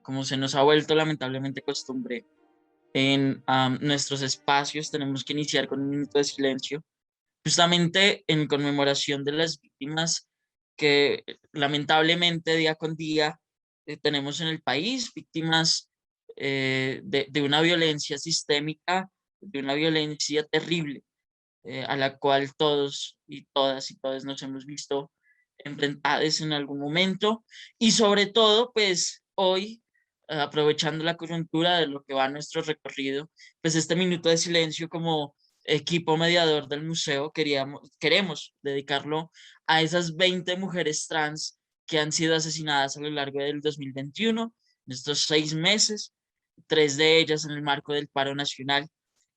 como se nos ha vuelto lamentablemente costumbre en nuestros espacios, tenemos que iniciar con un minuto de silencio, justamente en conmemoración de las víctimas que lamentablemente día con día tenemos en el país, víctimas de una violencia sistémica, de una violencia terrible, a la cual todos y todas y todos nos hemos visto enfrentados en algún momento. Y sobre todo, pues hoy, aprovechando la coyuntura de lo que va nuestro recorrido, pues este minuto de silencio como equipo mediador del museo queremos dedicarlo a esas 20 mujeres trans que han sido asesinadas a lo largo del 2021, en estos 6 meses, 3 de ellas en el marco del paro nacional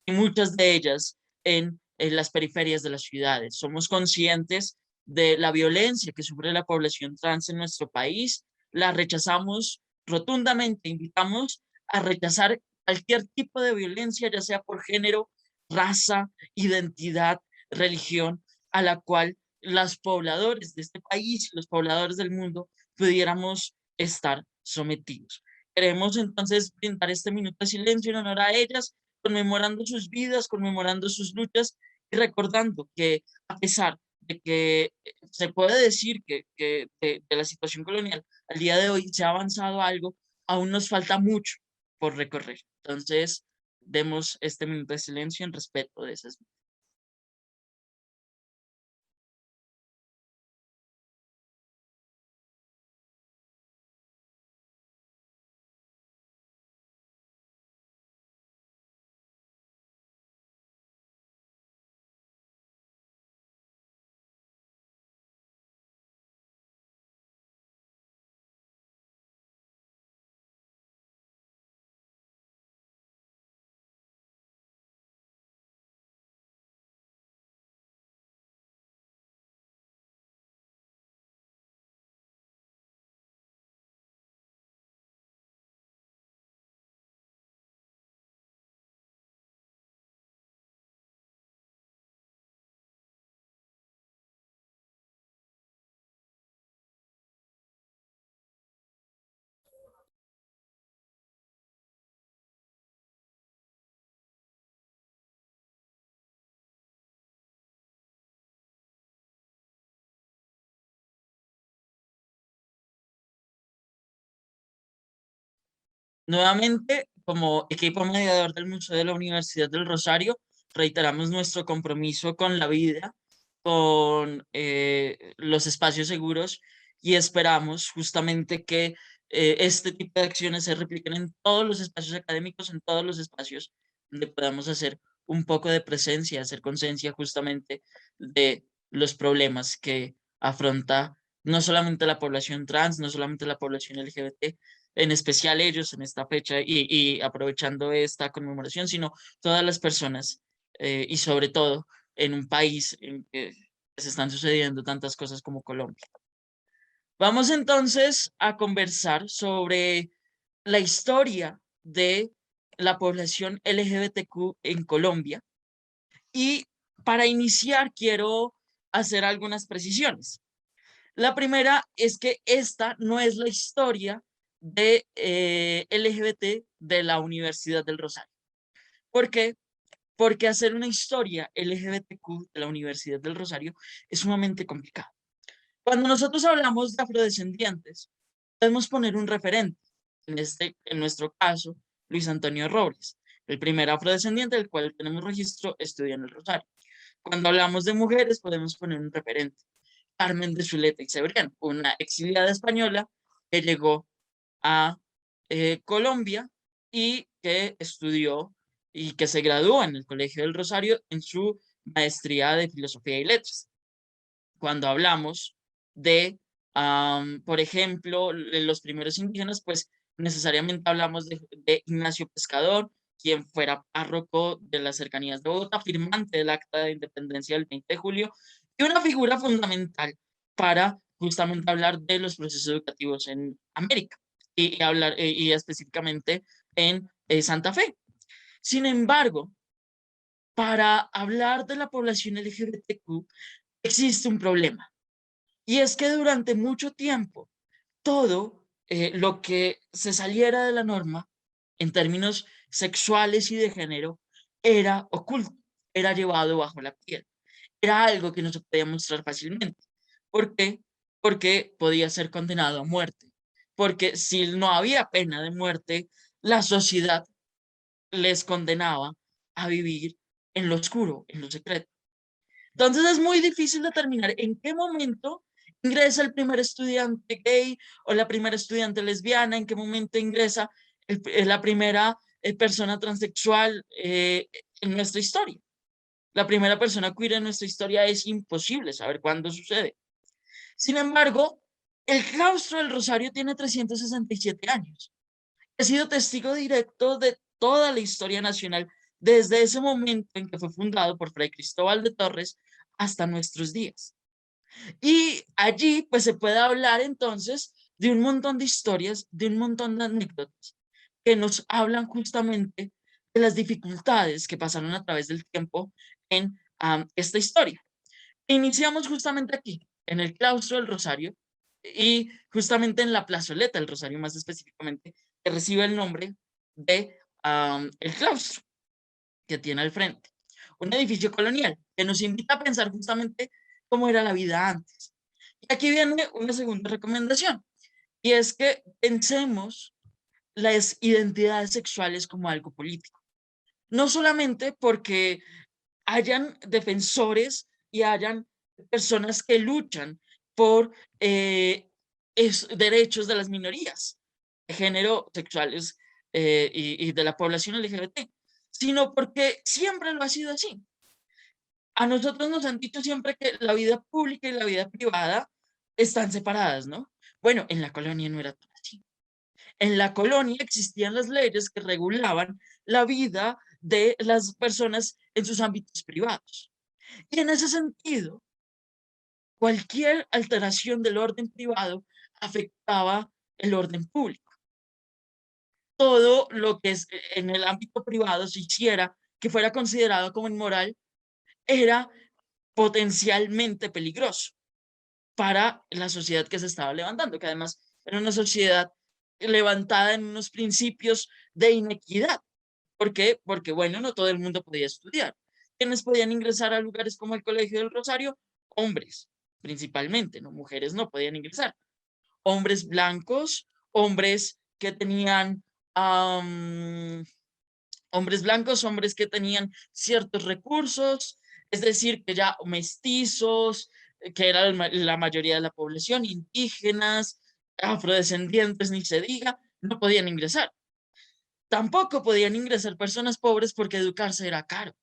y muchas de ellas en las periferias de las ciudades. Somos conscientes de la violencia que sufre la población trans en nuestro país, la rechazamos rotundamente, invitamos a rechazar cualquier tipo de violencia, ya sea por género, raza, identidad, religión, a la cual los pobladores de este país y los pobladores del mundo pudiéramos estar sometidos. Queremos entonces brindar este minuto de silencio en honor a ellas, conmemorando sus vidas, conmemorando sus luchas y recordando que a pesar de que se puede decir que de la situación colonial al día de hoy se ha avanzado algo, aún nos falta mucho por recorrer. Entonces, demos este minuto de silencio en respeto de esas vidas. Nuevamente, como equipo mediador del Museo de la Universidad del Rosario, reiteramos nuestro compromiso con la vida, con los espacios seguros y esperamos justamente que este tipo de acciones se repliquen en todos los espacios académicos, en todos los espacios donde podamos hacer un poco de presencia, hacer conciencia justamente de los problemas que afronta no solamente la población trans, no solamente la población LGBT, en especial ellos en esta fecha y aprovechando esta conmemoración, sino todas las personas y sobre todo en un país en que se están sucediendo tantas cosas como Colombia. Vamos entonces a conversar sobre la historia de la población LGBTQ en Colombia y para iniciar quiero hacer algunas precisiones. La primera es que esta no es la historia de LGBT de la Universidad del Rosario. ¿Por qué? Porque hacer una historia LGBTQ de la Universidad del Rosario es sumamente complicado. Cuando nosotros hablamos de afrodescendientes, podemos poner un referente. En nuestro caso, Luis Antonio Robles, el primer afrodescendiente del cual tenemos registro, estudia en el Rosario. Cuando hablamos de mujeres, podemos poner un referente. Carmen de Zuleta y Cebrián, una exiliada española que llegó a Colombia y que estudió y que se graduó en el Colegio del Rosario en su maestría de Filosofía y Letras. Cuando hablamos de, por ejemplo, los primeros indígenas, pues necesariamente hablamos de Ignacio Pescador, quien fuera párroco de las cercanías de Bogotá, firmante del Acta de Independencia del 20 de julio, y una figura fundamental para justamente hablar de los procesos educativos en América y específicamente en Santa Fe. Sin embargo, para hablar de la población LGBTQ existe un problema y es que durante mucho tiempo todo lo que se saliera de la norma en términos sexuales y de género era oculto, era llevado bajo la piel, era algo que no se podía mostrar fácilmente. ¿Por qué? Porque podía ser condenado a muerte. Porque si no había pena de muerte, la sociedad les condenaba a vivir en lo oscuro, en lo secreto. Entonces es muy difícil determinar en qué momento ingresa el primer estudiante gay o la primera estudiante lesbiana, en qué momento ingresa la primera persona transexual en nuestra historia. La primera persona queer en nuestra historia es imposible saber cuándo sucede. Sin embargo, el claustro del Rosario tiene 367 años. He sido testigo directo de toda la historia nacional desde ese momento en que fue fundado por Fray Cristóbal de Torres hasta nuestros días. Y allí pues se puede hablar entonces de un montón de historias, de un montón de anécdotas que nos hablan justamente de las dificultades que pasaron a través del tiempo en esta historia. Iniciamos justamente aquí, en el claustro del Rosario y justamente en la plazoleta del Rosario más específicamente, que recibe el nombre de el claustro que tiene al frente. Un edificio colonial que nos invita a pensar justamente cómo era la vida antes. Y aquí viene una segunda recomendación, y es que pensemos las identidades sexuales como algo político. No solamente porque hayan defensores y hayan personas que luchan por derechos de las minorías de género, sexuales y de la población LGBT, sino porque siempre lo ha sido así. A nosotros nos han dicho siempre que la vida pública y la vida privada están separadas, ¿no? Bueno, en la colonia no era todo así. En la colonia existían las leyes que regulaban la vida de las personas en sus ámbitos privados. Y en ese sentido, cualquier alteración del orden privado afectaba el orden público. Todo lo que es en el ámbito privado se hiciera que fuera considerado como inmoral era potencialmente peligroso para la sociedad que se estaba levantando, que además era una sociedad levantada en unos principios de inequidad. ¿Por qué? Porque, bueno, no todo el mundo podía estudiar. ¿Quiénes podían ingresar a lugares como el Colegio del Rosario? Hombres, principalmente, ¿no? Mujeres no podían ingresar. Hombres blancos, hombres que tenían, am, hombres blancos, hombres que tenían ciertos recursos, es decir, que ya mestizos, que era la mayoría de la población, indígenas, afrodescendientes, ni se diga, no podían ingresar. Tampoco podían ingresar personas pobres porque educarse era caro.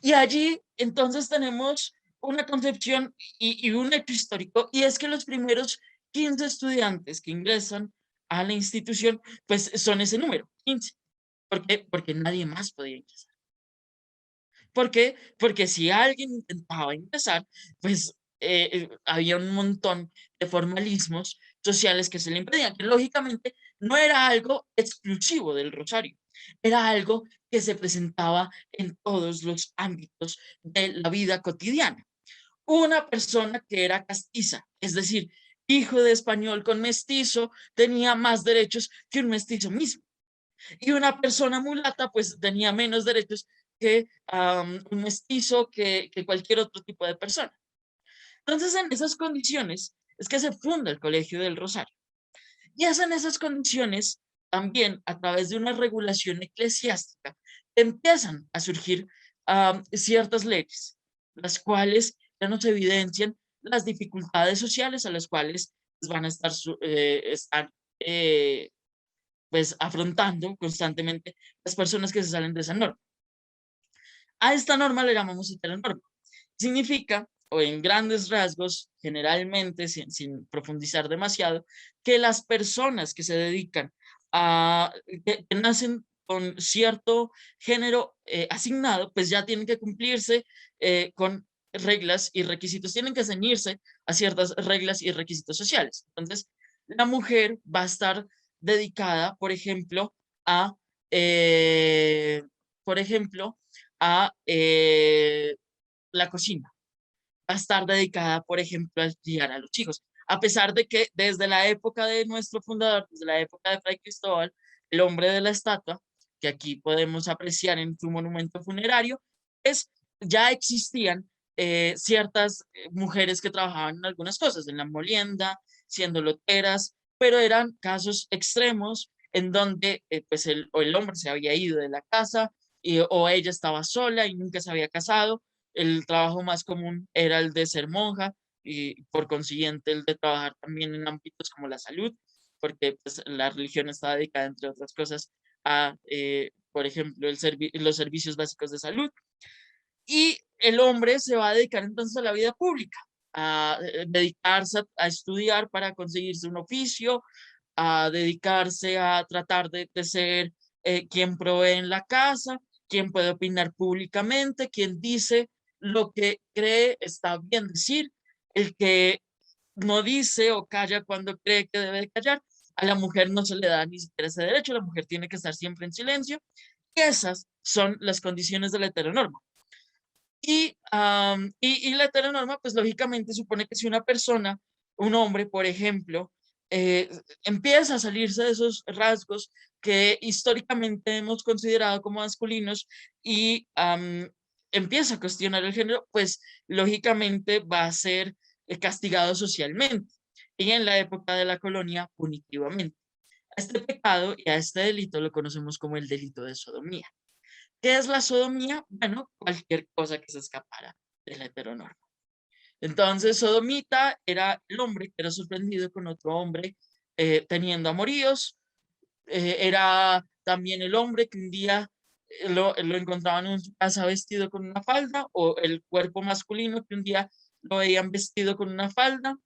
Y allí entonces tenemos una concepción y un hecho histórico, y es que los primeros 15 estudiantes que ingresan a la institución, pues son ese número, 15. ¿Por qué? Porque nadie más podía ingresar. ¿Por qué? Porque si alguien intentaba ingresar, pues había un montón de formalismos sociales que se le impedían, que lógicamente no era algo exclusivo del Rosario, era algo que se presentaba en todos los ámbitos de la vida cotidiana. Una persona que era castiza, es decir, hijo de español con mestizo, tenía más derechos que un mestizo mismo. Y una persona mulata pues tenía menos derechos que un mestizo, que cualquier otro tipo de persona. Entonces, en esas condiciones es que se funda el Colegio del Rosario. Y es en esas condiciones, también a través de una regulación eclesiástica, empiezan a surgir ciertas leyes, las cuales ya nos evidencian las dificultades sociales a las cuales van a estar, están pues afrontando constantemente las personas que se salen de esa norma. A esta norma le llamamos heteronorma. Significa, o en grandes rasgos, generalmente, sin profundizar demasiado, que las personas que se dedican a, que nacen con cierto género asignado, pues ya tienen que cumplirse con reglas y requisitos, tienen que ceñirse a ciertas reglas y requisitos sociales. Entonces, la mujer va a estar dedicada, a, eh, por ejemplo, a la cocina. Va a estar dedicada, por ejemplo, a criar a los hijos. a pesar de que desde la época de nuestro fundador, desde la época de Fray Cristóbal, el hombre de la estatua, que aquí podemos apreciar en su monumento funerario, es, ya existían ciertas mujeres que trabajaban en algunas cosas, en la molienda, siendo loteras, pero eran casos extremos en donde pues o el hombre se había ido de la casa o ella estaba sola y nunca se había casado. El trabajo más común era el de ser monja y por consiguiente el de trabajar también en ámbitos como la salud, porque pues, la religión está dedicada, entre otras cosas, a, por ejemplo, los servicios básicos de salud. Y el hombre se va a dedicar entonces a la vida pública, a dedicarse a estudiar para conseguirse un oficio, a dedicarse a tratar de ser quien provee en la casa, quien puede opinar públicamente, quien dice lo que cree está bien decir, el que no dice o calla cuando cree que debe de callar. A la mujer no se le da ni siquiera ese derecho, la mujer tiene que estar siempre en silencio. Y esas son las condiciones de la heteronorma. Y la heteronorma, pues lógicamente supone que si una persona, un hombre, por ejemplo, empieza a salirse de esos rasgos que históricamente hemos considerado como masculinos y empieza a cuestionar el género, pues lógicamente va a ser castigado socialmente y en la época de la colonia punitivamente. A este pecado y a este delito lo conocemos como el delito de sodomía. ¿Qué es la sodomía? Bueno, cualquier cosa que se escapara de la heteronorma. Entonces, sodomita era el hombre que era sorprendido con otro hombre teniendo amoríos. Era también el hombre que un día lo encontraban en su casa vestido con una falda, o el cuerpo masculino que un día lo veían vestido con una falda,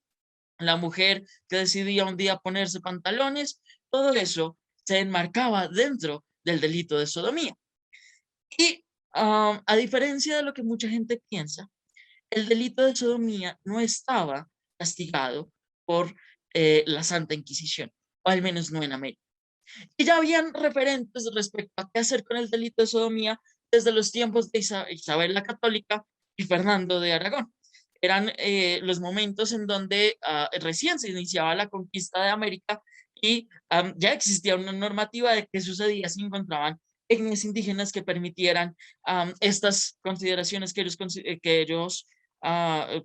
la mujer que decidía un día ponerse pantalones. Todo eso se enmarcaba dentro del delito de sodomía. Y a diferencia de lo que mucha gente piensa, el delito de sodomía no estaba castigado por la Santa Inquisición, o al menos no en América. Y ya habían referentes respecto a qué hacer con el delito de sodomía desde los tiempos de Isabel la Católica y Fernando de Aragón. Eran los momentos en donde recién se iniciaba la conquista de América y ya existía una normativa de qué sucedía si encontraban etnias indígenas que permitieran estas consideraciones que ellos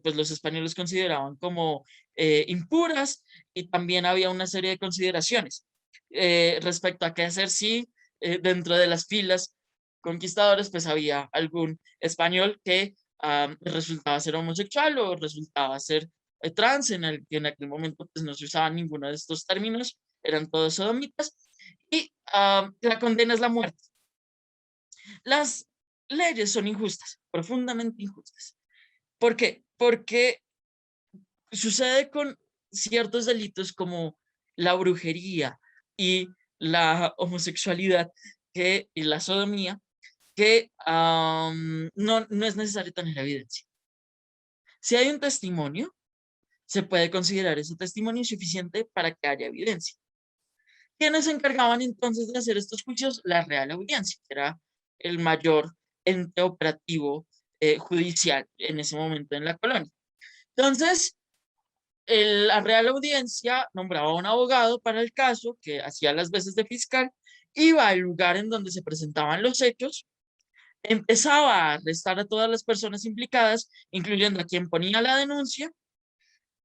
pues los españoles consideraban como impuras, y también había una serie de consideraciones respecto a qué hacer si dentro de las filas conquistadores pues había algún español que resultaba ser homosexual o resultaba ser trans, en aquel momento pues no se usaba ninguno de estos términos, eran todos sodomitas, y la condena es la muerte. Las leyes son injustas, profundamente injustas. ¿Por qué? Porque sucede con ciertos delitos como la brujería y la homosexualidad y la sodomía, que no es necesario tener evidencia. Si hay un testimonio, se puede considerar ese testimonio suficiente para que haya evidencia. ¿Quiénes se encargaban entonces de hacer estos juicios? La Real Audiencia, que era el mayor ente operativo judicial en ese momento en la colonia. Entonces, la Real Audiencia nombraba a un abogado para el caso que hacía las veces de fiscal, iba al lugar en donde se presentaban los hechos, empezaba a arrestar a todas las personas implicadas, incluyendo a quien ponía la denuncia,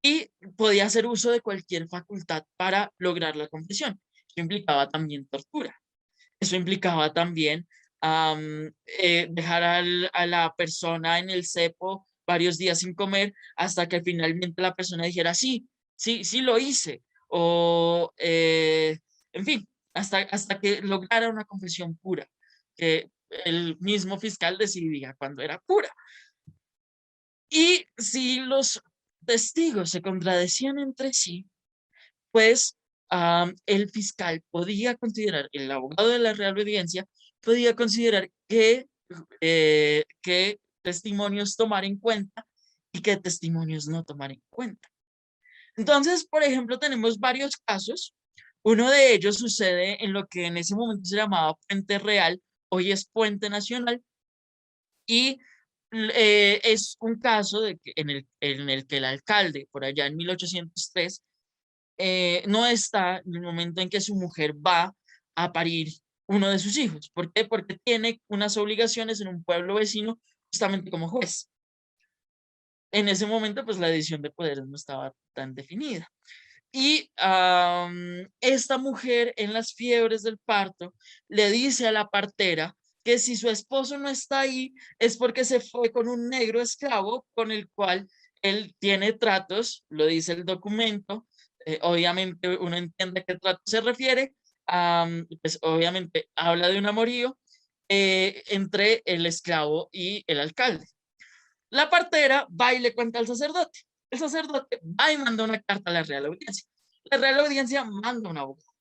y podía hacer uso de cualquier facultad para lograr la confesión. Eso implicaba también tortura. Eso implicaba también dejar a la persona en el cepo varios días sin comer hasta que finalmente la persona dijera, sí, sí, sí lo hice. O, en fin, hasta que lograra una confesión pura, que el mismo fiscal decidía cuando era pura. Y si los testigos se contradecían entre sí, pues el fiscal podía considerar, el abogado de la Real Audiencia podía considerar qué testimonios tomar en cuenta y qué testimonios no tomar en cuenta. Entonces, por ejemplo, tenemos varios casos. Uno de ellos sucede en lo que en ese momento se llamaba Puente Real, hoy es Puente Nacional, y Es un caso en el que el alcalde, por allá en 1803, no está en el momento en que su mujer va a parir uno de sus hijos. ¿Por qué? Porque tiene unas obligaciones en un pueblo vecino justamente como juez. En ese momento, pues la división de poderes no estaba tan definida. Y esta mujer en las fiebres del parto le dice a la partera que si su esposo no está ahí es porque se fue con un negro esclavo con el cual él tiene tratos, lo dice el documento. Obviamente uno entiende a qué trato se refiere. Pues obviamente habla de un amorío entre el esclavo y el alcalde. La partera va y le cuenta al sacerdote. El sacerdote va y manda una carta a la Real Audiencia. La Real Audiencia manda un abogado.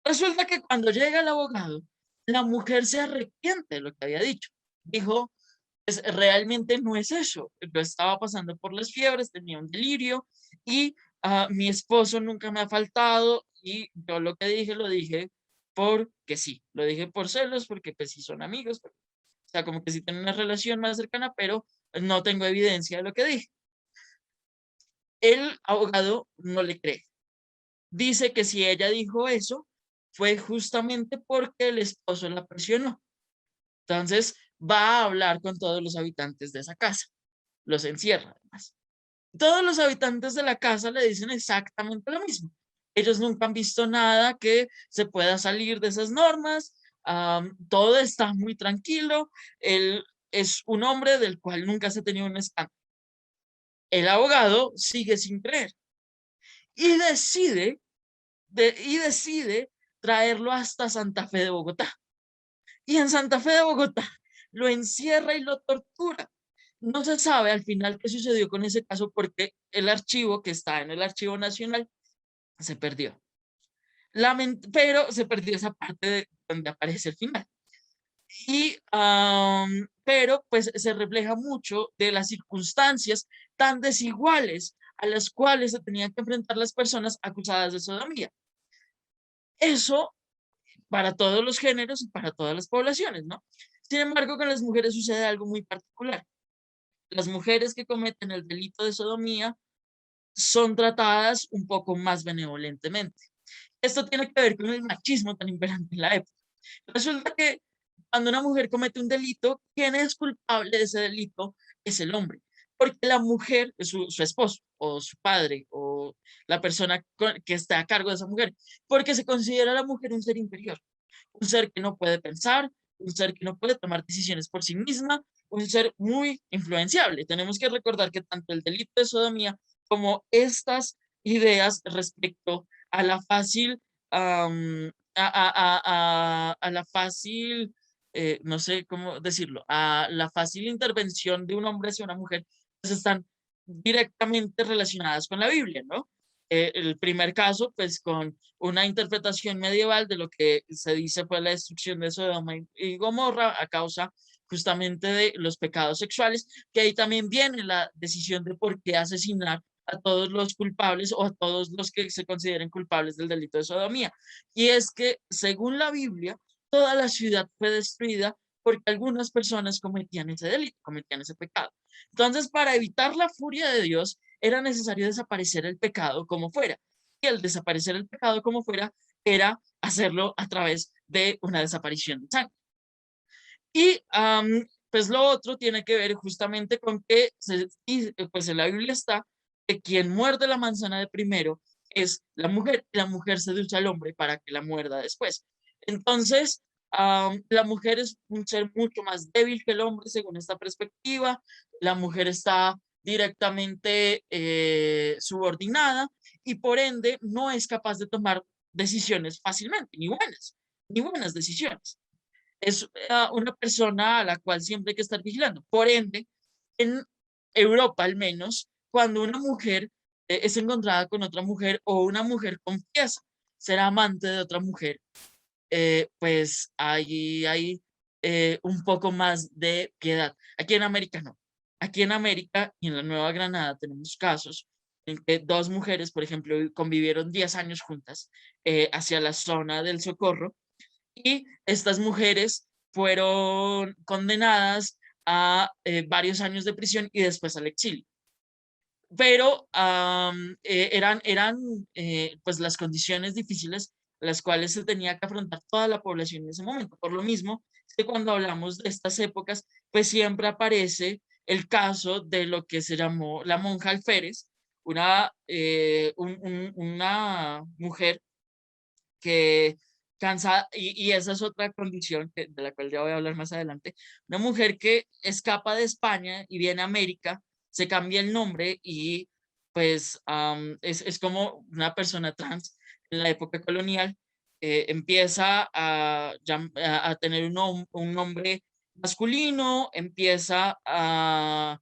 Resulta que cuando llega el abogado, la mujer se arrepiente de lo que había dicho. Dijo, pues realmente no es eso. Yo estaba pasando por las fiebres, tenía un delirio y mi esposo nunca me ha faltado y yo lo que dije lo dije porque sí, lo dije por celos, porque pues sí son amigos, o sea, como que sí tienen una relación más cercana, pero no tengo evidencia de lo que dije. El abogado no le cree. Dice que si ella dijo eso, fue justamente porque el esposo la presionó. Entonces va a hablar con todos los habitantes de esa casa. Los encierra además. Todos los habitantes de la casa le dicen exactamente lo mismo. Ellos nunca han visto nada que se pueda salir de esas normas. Todo está muy tranquilo. Él es un hombre del cual nunca se ha tenido un escándalo. El abogado sigue sin creer y decide traerlo hasta Santa Fe de Bogotá. Y en Santa Fe de Bogotá lo encierra y lo tortura. No se sabe al final qué sucedió con ese caso porque el archivo que está en el Archivo Nacional se perdió. Pero se perdió esa parte de donde aparece el final. Pero pues se refleja mucho de las circunstancias tan desiguales a las cuales se tenían que enfrentar las personas acusadas de sodomía. Eso para todos los géneros y para todas las poblaciones, ¿no? Sin embargo, con las mujeres sucede algo muy particular. Las mujeres que cometen el delito de sodomía son tratadas un poco más benevolentemente. Esto tiene que ver con el machismo tan imperante en la época. Resulta que cuando una mujer comete un delito, quien es culpable de ese delito es el hombre, porque la mujer, su esposo o su padre o la persona que está a cargo de esa mujer, porque se considera a la mujer un ser inferior, un ser que no puede pensar, un ser que no puede tomar decisiones por sí misma, un ser muy influenciable. Tenemos que recordar que tanto el delito de sodomía como estas ideas respecto a la fácil, a la fácil, no sé cómo decirlo, a la fácil intervención de un hombre hacia una mujer, pues están directamente relacionadas con la Biblia, ¿no? El primer caso, pues con una interpretación medieval de lo que se dice fue la destrucción de Sodoma y Gomorra a causa justamente de los pecados sexuales, que ahí también viene la decisión de por qué asesinar a todos los culpables o a todos los que se consideren culpables del delito de sodomía. Y es que, según la Biblia, toda la ciudad fue destruida porque algunas personas cometían ese delito, cometían ese pecado. Entonces, para evitar la furia de Dios, era necesario desaparecer el pecado como fuera. Y el desaparecer el pecado como fuera era hacerlo a través de una desaparición de sangre. Y pues lo otro tiene que ver justamente con que pues en la Biblia está que quien muerde la manzana de primero es la mujer seduce al hombre para que la muerda después. Entonces, la mujer es un ser mucho más débil que el hombre según esta perspectiva, la mujer está directamente subordinada y por ende no es capaz de tomar decisiones fácilmente, ni buenas decisiones. Es una persona a la cual siempre hay que estar vigilando. Por ende, en Europa al menos, cuando una mujer es encontrada con otra mujer o una mujer confiesa ser amante de otra mujer, pues ahí hay un poco más de piedad. Aquí en América no. Aquí en América y en la Nueva Granada tenemos casos en que dos mujeres, por ejemplo, convivieron 10 años juntas hacia la zona del Socorro y estas mujeres fueron condenadas a varios años de prisión y después al exilio. Pero eran pues las condiciones difíciles las cuales se tenía que afrontar toda la población en ese momento. Por lo mismo, es que cuando hablamos de estas épocas, pues siempre aparece el caso de lo que se llamó la monja alférez, una mujer que cansada, y esa es otra condición de la cual ya voy a hablar más adelante, una mujer que escapa de España y viene a América, se cambia el nombre y pues es como una persona trans en la época colonial, empieza a tener un nombre masculino, empieza a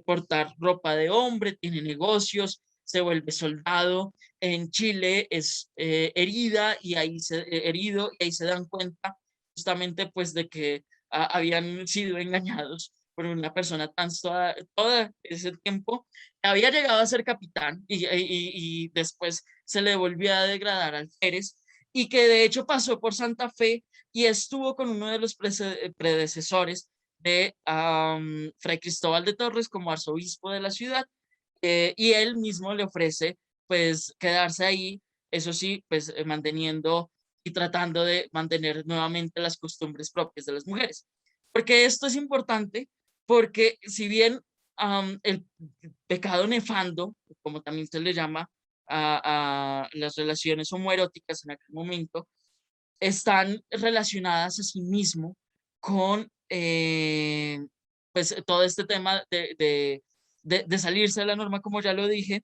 portar ropa de hombre, tiene negocios, se vuelve soldado. En Chile es herida y herido, y ahí se dan cuenta justamente pues de que habían sido engañados por una persona trans toda ese tiempo. Había llegado a ser capitán y después se le volvió a degradar al Pérez, y que de hecho pasó por Santa Fe y estuvo con uno de los predecesores de Fray Cristóbal de Torres como arzobispo de la ciudad, y él mismo le ofrece pues quedarse ahí, eso sí, pues manteniendo y tratando de mantener nuevamente las costumbres propias de las mujeres. Porque esto es importante, porque si bien el pecado nefando, como también se le llama a las relaciones homoeróticas en aquel momento, están relacionadas a sí mismo con pues todo este tema de salirse de la norma, como ya lo dije,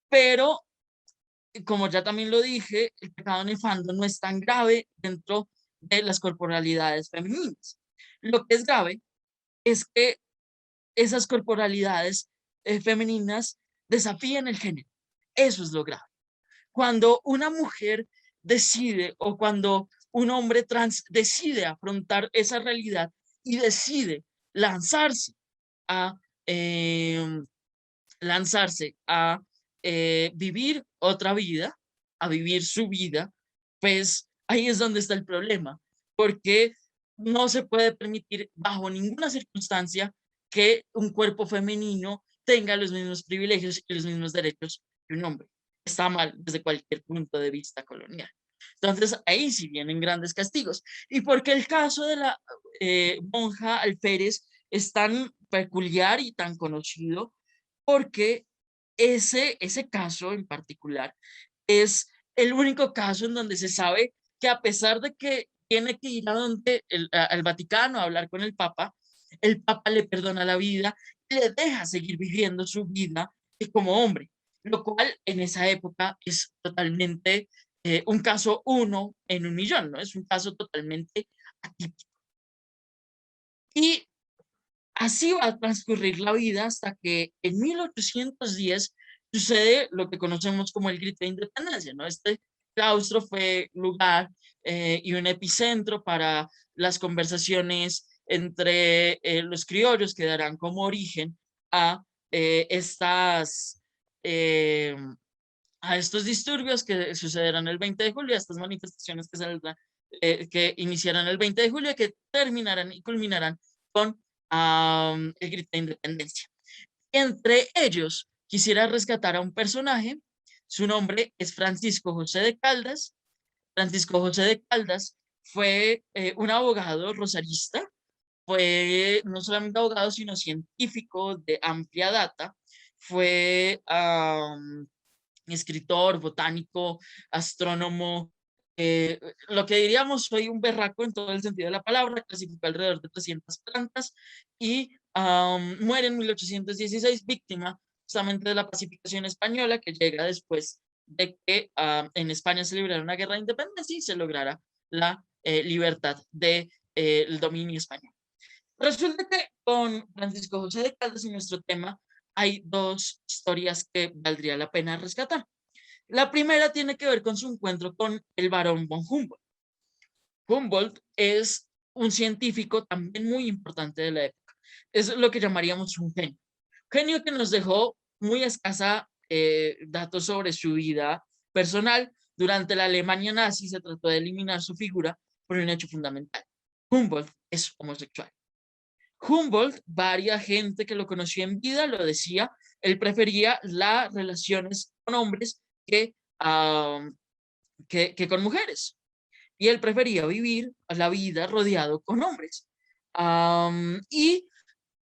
pero como ya también lo dije, el pecado nefando no es tan grave dentro de las corporalidades femeninas. Lo que es grave es que esas corporalidades femeninas desafían el género. Eso es lo grave. Cuando una mujer decide, o cuando un hombre trans decide afrontar esa realidad y decide lanzarse a eh, lanzarse a vivir otra vida, a vivir su vida, pues ahí es donde está el problema, porque no se puede permitir bajo ninguna circunstancia que un cuerpo femenino tenga los mismos privilegios y los mismos derechos que un hombre. Está mal desde cualquier punto de vista colonial. Entonces, ahí sí vienen grandes castigos. ¿Y porque el caso de la monja alférez es tan peculiar y tan conocido? Porque ese caso en particular es el único caso en donde se sabe que, a pesar de que tiene que ir a donde al Vaticano a hablar con el Papa le perdona la vida y le deja seguir viviendo su vida como hombre, lo cual en esa época es totalmente un caso uno en un millón, ¿no? Es un caso totalmente atípico. Y así va a transcurrir la vida hasta que en 1810 sucede lo que conocemos como el grito de independencia, ¿no? Este claustro fue lugar y un epicentro para las conversaciones entre los criollos, que darán como origen a estas eh, a estos disturbios que sucederán el 20 de julio, a estas manifestaciones que iniciarán el 20 de julio, que terminarán y culminarán con el grito de independencia. Entre ellos, quisiera rescatar a un personaje. Su nombre es Francisco José de Caldas. Francisco José de Caldas fue un abogado rosarista, fue no solamente abogado, sino científico de amplia data, fue escritor, botánico, astrónomo, lo que diríamos, soy un berraco en todo el sentido de la palabra, clasificó alrededor de 300 plantas y muere en 1816 víctima justamente de la pacificación española, que llega después de que en España se librara una guerra de independencia y se lograra la libertad del dominio español. Resulta que con Francisco José de Caldas y nuestro tema hay dos historias que valdría la pena rescatar. La primera tiene que ver con su encuentro con el barón von Humboldt. Humboldt es un científico también muy importante de la época. Es lo que llamaríamos un genio. Genio que nos dejó muy escasa datos sobre su vida personal. Durante la Alemania nazi se trató de eliminar su figura por un hecho fundamental. Humboldt es homosexual. Humboldt, varias gente que lo conoció en vida lo decía, él prefería las relaciones con hombres que con mujeres. Y él prefería vivir la vida rodeado con hombres. Y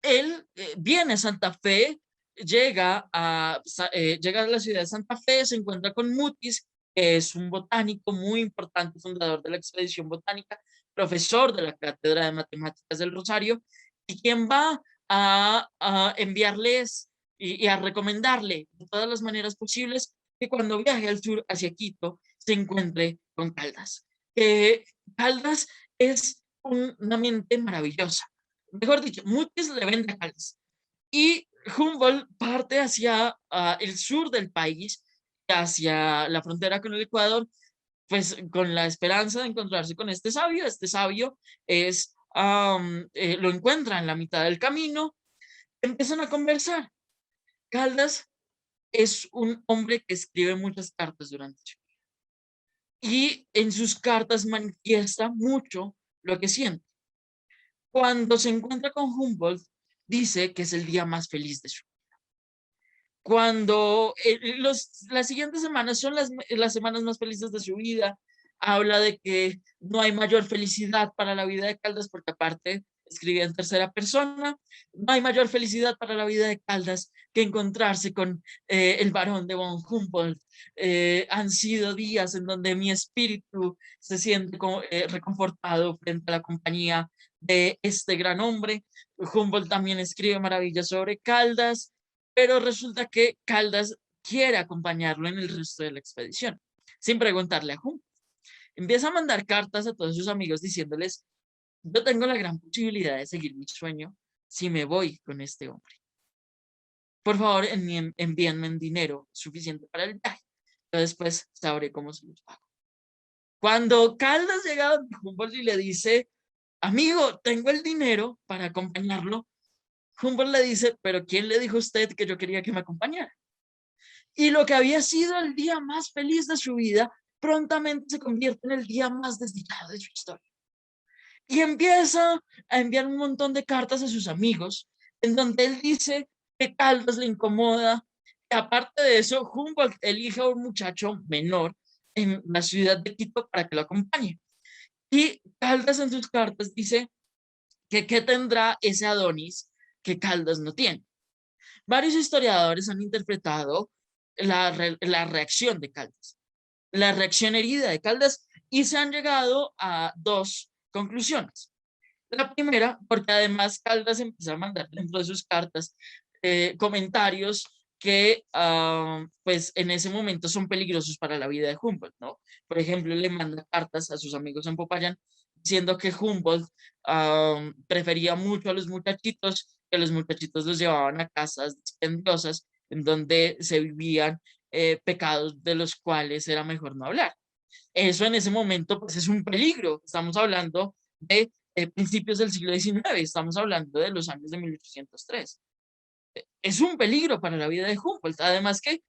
él viene a Santa Fe, llega a la ciudad de Santa Fe, se encuentra con Mutis, que es un botánico muy importante, fundador de la expedición botánica, profesor de la Cátedra de Matemáticas del Rosario, y quien va a enviarles y a recomendarle de todas las maneras posibles que cuando viaje al sur hacia Quito se encuentre con Caldas. Caldas es una mente maravillosa. Mejor dicho, Mutis le vende a Caldas. Y Humboldt parte hacia el sur del país, hacia la frontera con el Ecuador, pues con la esperanza de encontrarse con este sabio. Este sabio lo encuentra en la mitad del camino, empiezan a conversar. Caldas es un hombre que escribe muchas cartas durante su vida y en sus cartas manifiesta mucho lo que siente. Cuando se encuentra con Humboldt, dice que es el día más feliz de su vida. Cuando las siguientes semanas son las semanas más felices de su vida, habla de que no hay mayor felicidad para la vida de Caldas, porque aparte escribía en tercera persona, no hay mayor felicidad para la vida de Caldas que encontrarse con el barón de von Humboldt. Han sido días en donde mi espíritu se siente reconfortado frente a la compañía de este gran hombre. Humboldt también escribe maravillas sobre Caldas, pero resulta que Caldas quiere acompañarlo en el resto de la expedición, sin preguntarle a Humboldt. Empieza a mandar cartas a todos sus amigos diciéndoles, yo tengo la gran posibilidad de seguir mi sueño si me voy con este hombre. Por favor, envíenme en dinero suficiente para el viaje. Yo después sabré cómo se los pago. Cuando Caldas llega a Humboldt y le dice, amigo, tengo el dinero para acompañarlo, Humboldt le dice, pero ¿quién le dijo a usted que yo quería que me acompañara? Y lo que había sido el día más feliz de su vida, prontamente se convierte en el día más desdichado de su historia. Y empieza a enviar un montón de cartas a sus amigos, en donde él dice que Caldas le incomoda. Y aparte de eso, Humboldt elige a un muchacho menor en la ciudad de Quito para que lo acompañe. Y Caldas en sus cartas dice que qué tendrá ese Adonis que Caldas no tiene. Varios historiadores han interpretado la reacción de Caldas, la reacción herida de Caldas, y se han llegado a dos conclusiones. La primera, porque además Caldas empezó a mandar dentro de sus cartas comentarios que pues en ese momento son peligrosos para la vida de Humboldt, ¿no? Por ejemplo, le manda cartas a sus amigos en Popayán diciendo que Humboldt prefería mucho a los muchachitos, que los muchachitos los llevaban a casas dispendiosas en donde se vivían pecados de los cuales era mejor no hablar. Eso en ese momento pues es un peligro. Estamos hablando de principios del siglo XIX, estamos hablando de los años de 1803. Es un peligro para la vida de Humboldt. Además que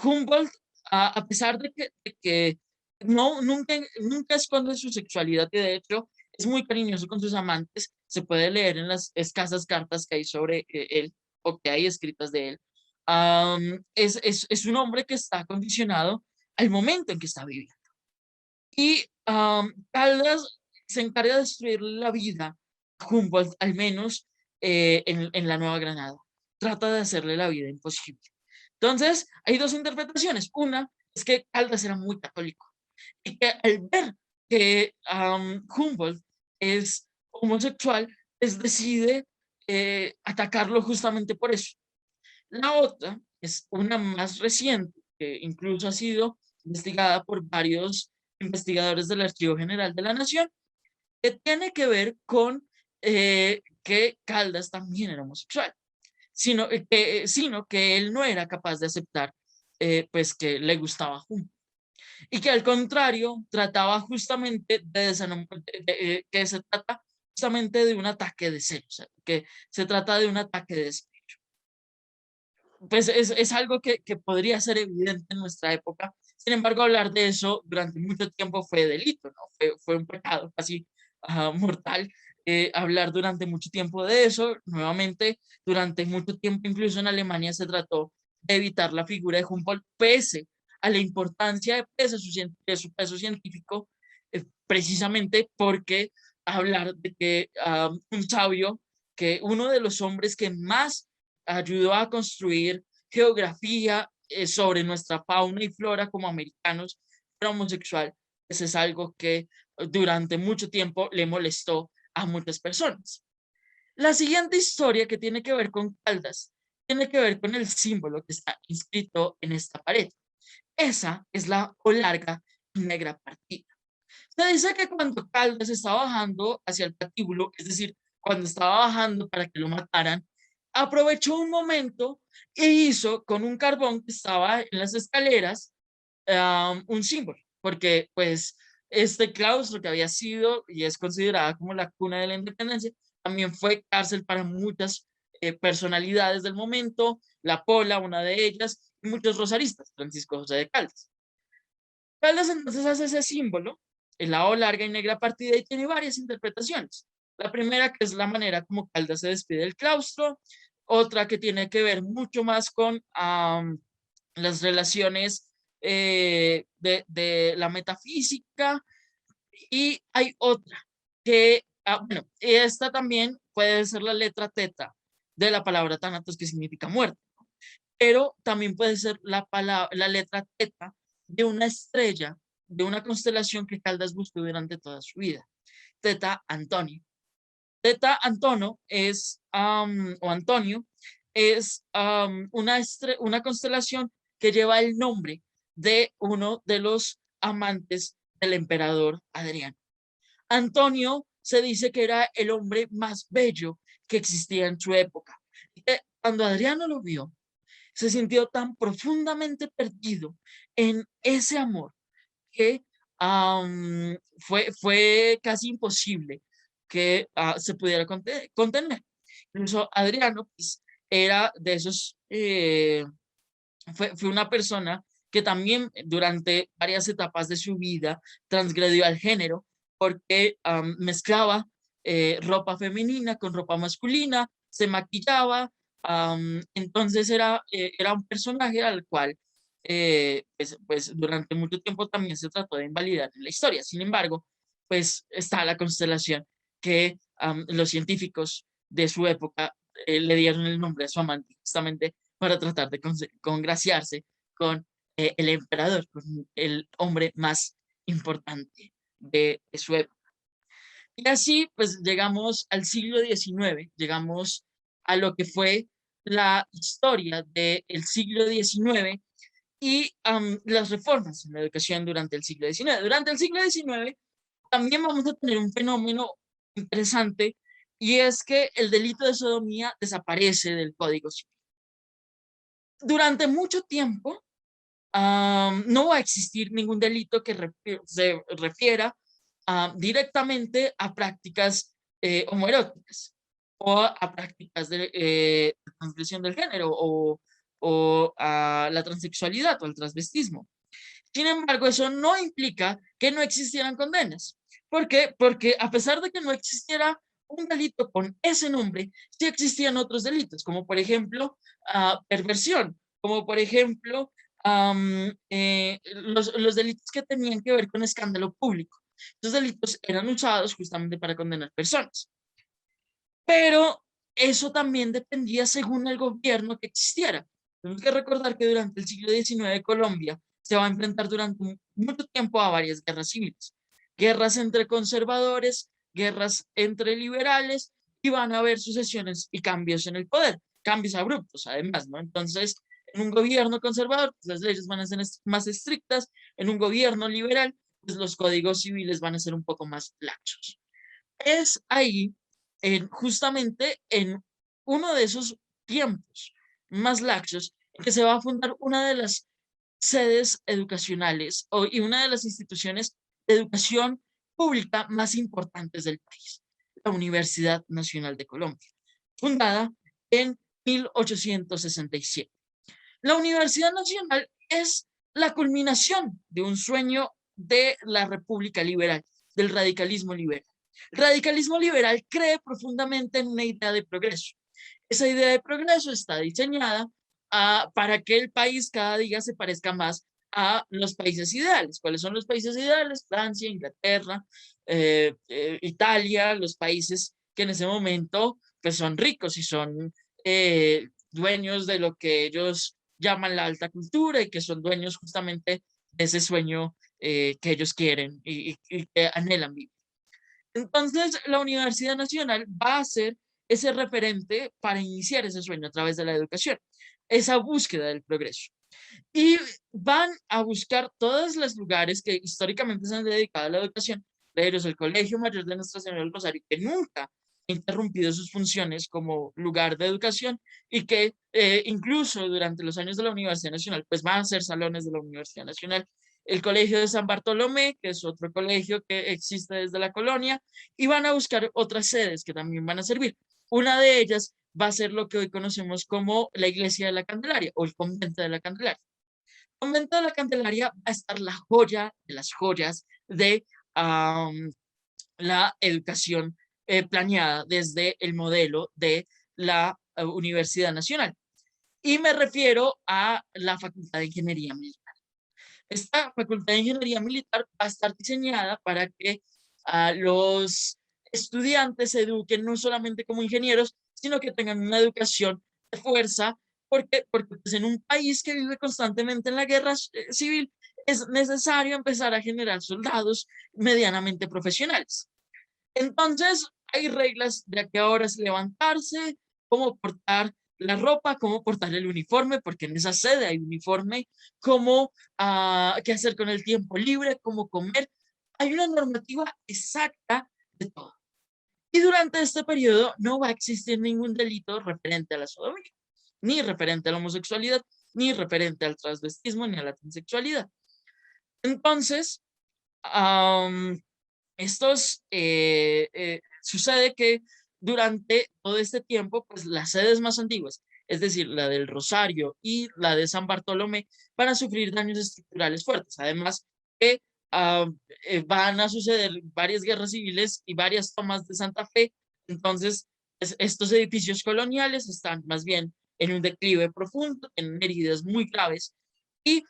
Humboldt, a pesar de que nunca esconde su sexualidad y de hecho es muy cariñoso con sus amantes, se puede leer en las escasas cartas que hay sobre él o que hay escritas de él. Es un hombre que está condicionado al momento en que está viviendo. Y Caldas se encarga de destruir la vida a Humboldt, al menos en la Nueva Granada. Trata de hacerle la vida imposible. Entonces, hay dos interpretaciones. Una es que Caldas era muy católico y que al ver que Humboldt es homosexual, decide atacarlo justamente por eso. La otra es una más reciente, que incluso ha sido investigada por varios investigadores del Archivo General de la Nación, que tiene que ver con que Caldas también era homosexual, sino que él no era capaz de aceptar pues que le gustaba Humboldt y que al contrario trataba justamente que se trata justamente de un ataque de celos, que se trata de un ataque de pues es algo que podría ser evidente en nuestra época. Sin embargo, hablar de eso durante mucho tiempo fue delito, ¿no? Fue un pecado casi mortal. hablar durante mucho tiempo de eso. Nuevamente, durante mucho tiempo, incluso en Alemania, se trató de evitar la figura de Humboldt, pese a la importancia, pese a de su peso científico, precisamente porque hablar de que un sabio, que uno de los hombres que más ayudó a construir geografía sobre nuestra fauna y flora como americanos, era homosexual, pues es algo que durante mucho tiempo le molestó a muchas personas. La siguiente historia que tiene que ver con Caldas tiene que ver con el símbolo que está inscrito en esta pared. Esa es la O larga y negra partida. Se dice que cuando Caldas estaba bajando hacia el patíbulo, es decir, cuando estaba bajando para que lo mataran, aprovechó un momento e hizo con un carbón que estaba en las escaleras un símbolo, porque pues este claustro que había sido y es considerada como la cuna de la independencia, también fue cárcel para muchas personalidades del momento, la Pola, una de ellas, y muchos rosaristas, Francisco José de Caldas. Caldas entonces hace ese símbolo, el la O larga y negra partida, y tiene varias interpretaciones. La primera, que es la manera como Caldas se despide del claustro, otra que tiene que ver mucho más con las relaciones de la metafísica, y hay otra que, bueno, esta también puede ser la letra teta de la palabra Thanatos, que significa muerte, pero también puede ser la letra teta de una estrella, de una constelación que Caldas buscó durante toda su vida, Teta Antonio. Teta Antono es, o Antonio, es una constelación que lleva el nombre de uno de los amantes del emperador Adriano. Antonio se dice que era el hombre más bello que existía en su época. Y que cuando Adriano lo vio, se sintió tan profundamente perdido en ese amor que fue casi imposible que se pudiera contener. Incluso Adriano pues, era de esos, fue una persona que también durante varias etapas de su vida transgredió al género porque mezclaba ropa femenina con ropa masculina, se maquillaba, entonces era un personaje al cual pues durante mucho tiempo también se trató de invalidar en la historia. Sin embargo, pues está la constelación que los científicos de su época le dieron el nombre a su amante justamente para tratar de congraciarse con el emperador, con el hombre más importante de su época. Y así, pues llegamos al siglo XIX, llegamos a lo que fue la historia del siglo XIX y las reformas en la educación durante el siglo XIX. Durante el siglo XIX también vamos a tener un fenómeno interesante, y es que el delito de sodomía desaparece del Código Civil. Durante mucho tiempo no va a existir ningún delito que se refiera directamente a prácticas homoeróticas o a prácticas de transgresión del género o a la transexualidad o al transvestismo. Sin embargo, eso no implica que no existieran condenas. ¿Por qué? Porque a pesar de que no existiera un delito con ese nombre, sí existían otros delitos, como por ejemplo perversión, como por ejemplo los delitos que tenían que ver con escándalo público. Estos delitos eran usados justamente para condenar personas. Pero eso también dependía según el gobierno que existiera. Tenemos que recordar que durante el siglo XIX Colombia se va a enfrentar durante mucho tiempo a varias guerras civiles. Guerras entre conservadores, guerras entre liberales, y van a haber sucesiones y cambios en el poder, cambios abruptos además, ¿no? Entonces, en un gobierno conservador, pues las leyes van a ser más estrictas, en un gobierno liberal, pues los códigos civiles van a ser un poco más laxos. Es ahí, justamente en uno de esos tiempos más laxos, en que se va a fundar una de las sedes educacionales y una de las instituciones de educación pública más importantes del país, la Universidad Nacional de Colombia, fundada en 1867. La Universidad Nacional es la culminación de un sueño de la República Liberal, del radicalismo liberal. El radicalismo liberal cree profundamente en una idea de progreso. Esa idea de progreso está diseñada para que el país cada día se parezca más a los países ideales. ¿Cuáles son los países ideales? Francia, Inglaterra, Italia, los países que en ese momento pues, son ricos y son dueños de lo que ellos llaman la alta cultura y que son dueños justamente de ese sueño que ellos quieren y que anhelan vivir. Entonces, la Universidad Nacional va a ser ese referente para iniciar ese sueño a través de la educación, esa búsqueda del progreso. Y van a buscar todos los lugares que históricamente se han dedicado a la educación, pero es el Colegio Mayor de Nuestra Señora del Rosario, que nunca ha interrumpido sus funciones como lugar de educación y que incluso durante los años de la Universidad Nacional, pues van a ser salones de la Universidad Nacional. El Colegio de San Bartolomé, que es otro colegio que existe desde la colonia, y van a buscar otras sedes que también van a servir. Una de ellas va a ser lo que hoy conocemos como la Iglesia de la Candelaria o el Convento de la Candelaria. Convento de la Candelaria va a estar la joya de las joyas de la educación planeada desde el modelo de la Universidad Nacional. Y me refiero a la Facultad de Ingeniería Militar. Esta Facultad de Ingeniería Militar va a estar diseñada para que los estudiantes se eduquen no solamente como ingenieros, sino que tengan una educación de fuerza, porque pues, en un país que vive constantemente en la guerra civil es necesario empezar a generar soldados medianamente profesionales. Entonces, hay reglas de a qué horas levantarse, cómo portar la ropa, cómo portar el uniforme, porque en esa sede hay uniforme, cómo, qué hacer con el tiempo libre, cómo comer. Hay una normativa exacta de todo. Y durante este periodo no va a existir ningún delito referente a la sodomía, ni referente a la homosexualidad, ni referente al transvestismo, ni a la transexualidad. Entonces, sucede que durante todo este tiempo, pues las sedes más antiguas, es decir, la del Rosario y la de San Bartolomé, van a sufrir daños estructurales fuertes. Además, que van a suceder varias guerras civiles y varias tomas de Santa Fe. Entonces, estos edificios coloniales están más bien en un declive profundo, en heridas muy graves. Y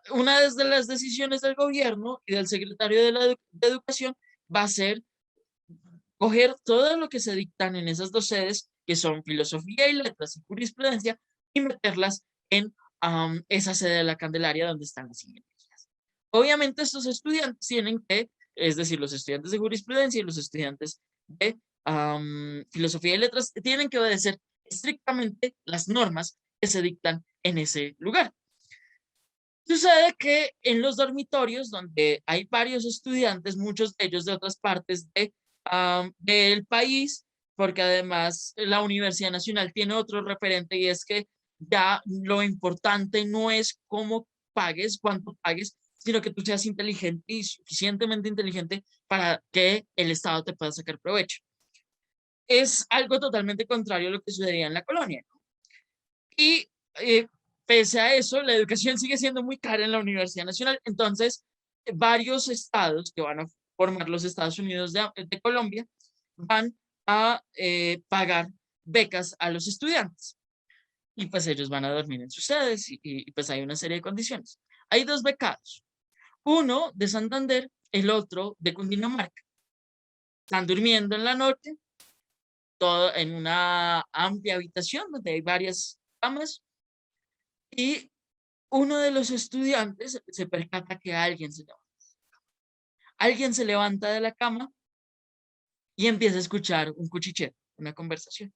una de las decisiones del gobierno y del secretario de Educación va a ser coger todo lo que se dictan en esas dos sedes, que son filosofía y letras y jurisprudencia, y meterlas en esa sede de la Candelaria donde están las ingenierías. Obviamente estos estudiantes tienen que, es decir, los estudiantes de jurisprudencia y los estudiantes de filosofía y letras tienen que obedecer estrictamente las normas que se dictan en ese lugar. Sucede que en los dormitorios donde hay varios estudiantes, muchos de ellos de otras partes del país, porque además la Universidad Nacional tiene otro referente y es que ya lo importante no es cómo pagues, cuánto pagues, sino que tú seas inteligente y suficientemente inteligente para que el Estado te pueda sacar provecho. Es algo totalmente contrario a lo que sucedía en la colonia, ¿no? Y pese a eso, la educación sigue siendo muy cara en la Universidad Nacional. Entonces, varios estados que van a formar los Estados Unidos de Colombia van a pagar becas a los estudiantes. Y pues ellos van a dormir en sus sedes y pues hay una serie de condiciones. Hay dos becados, uno de Santander, el otro de Cundinamarca. Están durmiendo en la noche, todo en una amplia habitación donde hay varias camas y uno de los estudiantes se percata que alguien se levanta de la cama y empieza a escuchar un cuchicheo, una conversación.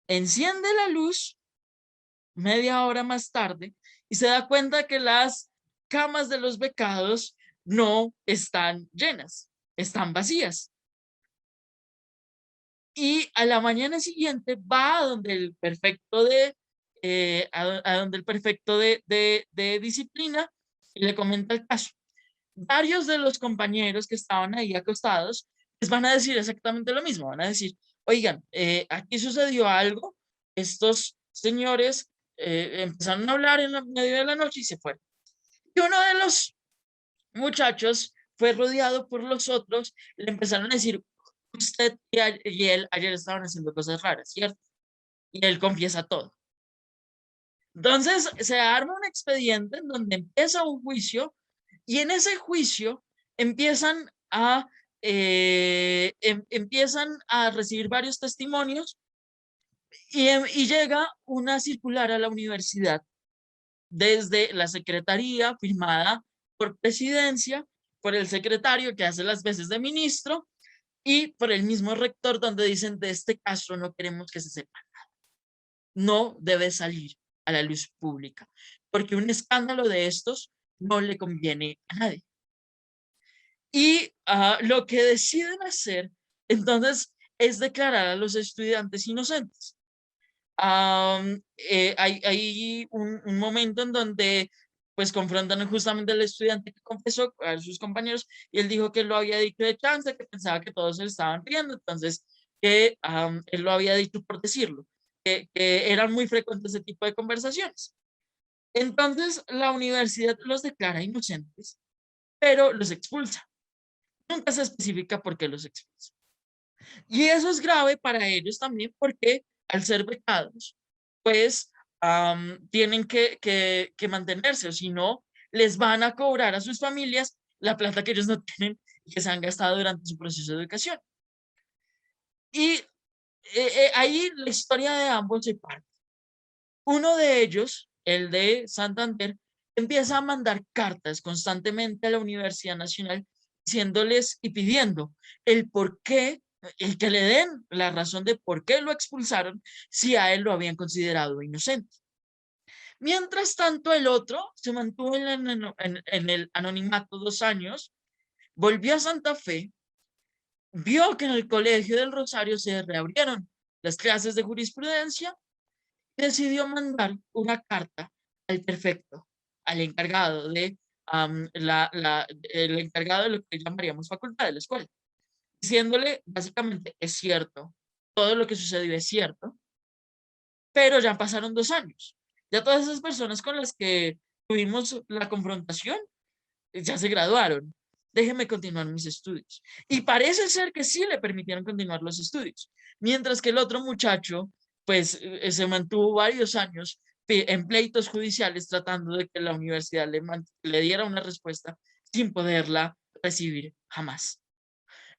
Enciende la luz media hora más tarde y se da cuenta que las camas de los becados no están llenas, están vacías. Y a la mañana siguiente va a donde el perfecto a donde el perfecto de disciplina y le comenta el caso. Varios de los compañeros que estaban ahí acostados les van a decir exactamente lo mismo, van a decir, oigan, aquí sucedió algo, estos señores empezaron a hablar en medio de la noche y se fueron. Y uno de los muchachos fue rodeado por los otros, le empezaron a decir, usted y él ayer estaban haciendo cosas raras, ¿cierto? Y él confiesa todo. Entonces se arma un expediente en donde empieza un juicio y en ese juicio empiezan empiezan a recibir varios testimonios y llega una circular a la universidad desde la secretaría firmada por presidencia, por el secretario que hace las veces de ministro y por el mismo rector donde dicen de este caso no queremos que se sepa, no debe salir a la luz pública, porque un escándalo de estos no le conviene a nadie. Y lo que deciden hacer entonces es declarar a los estudiantes inocentes. Hay un momento en donde pues confrontan justamente al estudiante que confesó a sus compañeros y él dijo que él lo había dicho de chance, que pensaba que todos se le estaban riendo, entonces que él lo había dicho por decirlo, que eran muy frecuentes ese tipo de conversaciones. Entonces la universidad los declara inocentes, pero los expulsa. Nunca se especifica por qué los expulsa. Y eso es grave para ellos también porque al ser becados, pues tienen que mantenerse, o si no, les van a cobrar a sus familias la plata que ellos no tienen y que se han gastado durante su proceso de educación. Y ahí la historia de ambos se parte. Uno de ellos, el de Santander, empieza a mandar cartas constantemente a la Universidad Nacional diciéndoles y pidiendo el por qué, el que le den la razón de por qué lo expulsaron si a él lo habían considerado inocente. Mientras tanto, el otro se mantuvo en el anonimato 2 años, volvió a Santa Fe, vio que en el Colegio del Rosario se reabrieron las clases de jurisprudencia, decidió mandar una carta al prefecto, al encargado de el encargado de lo que llamaríamos facultad de la escuela, diciéndole básicamente es cierto, todo lo que sucedió es cierto, pero ya pasaron 2 años. Ya todas esas personas con las que tuvimos la confrontación ya se graduaron. Déjeme continuar mis estudios. Y parece ser que sí le permitieron continuar los estudios, mientras que el otro muchacho, pues, se mantuvo varios años en pleitos judiciales tratando de que la universidad le diera una respuesta sin poderla recibir jamás.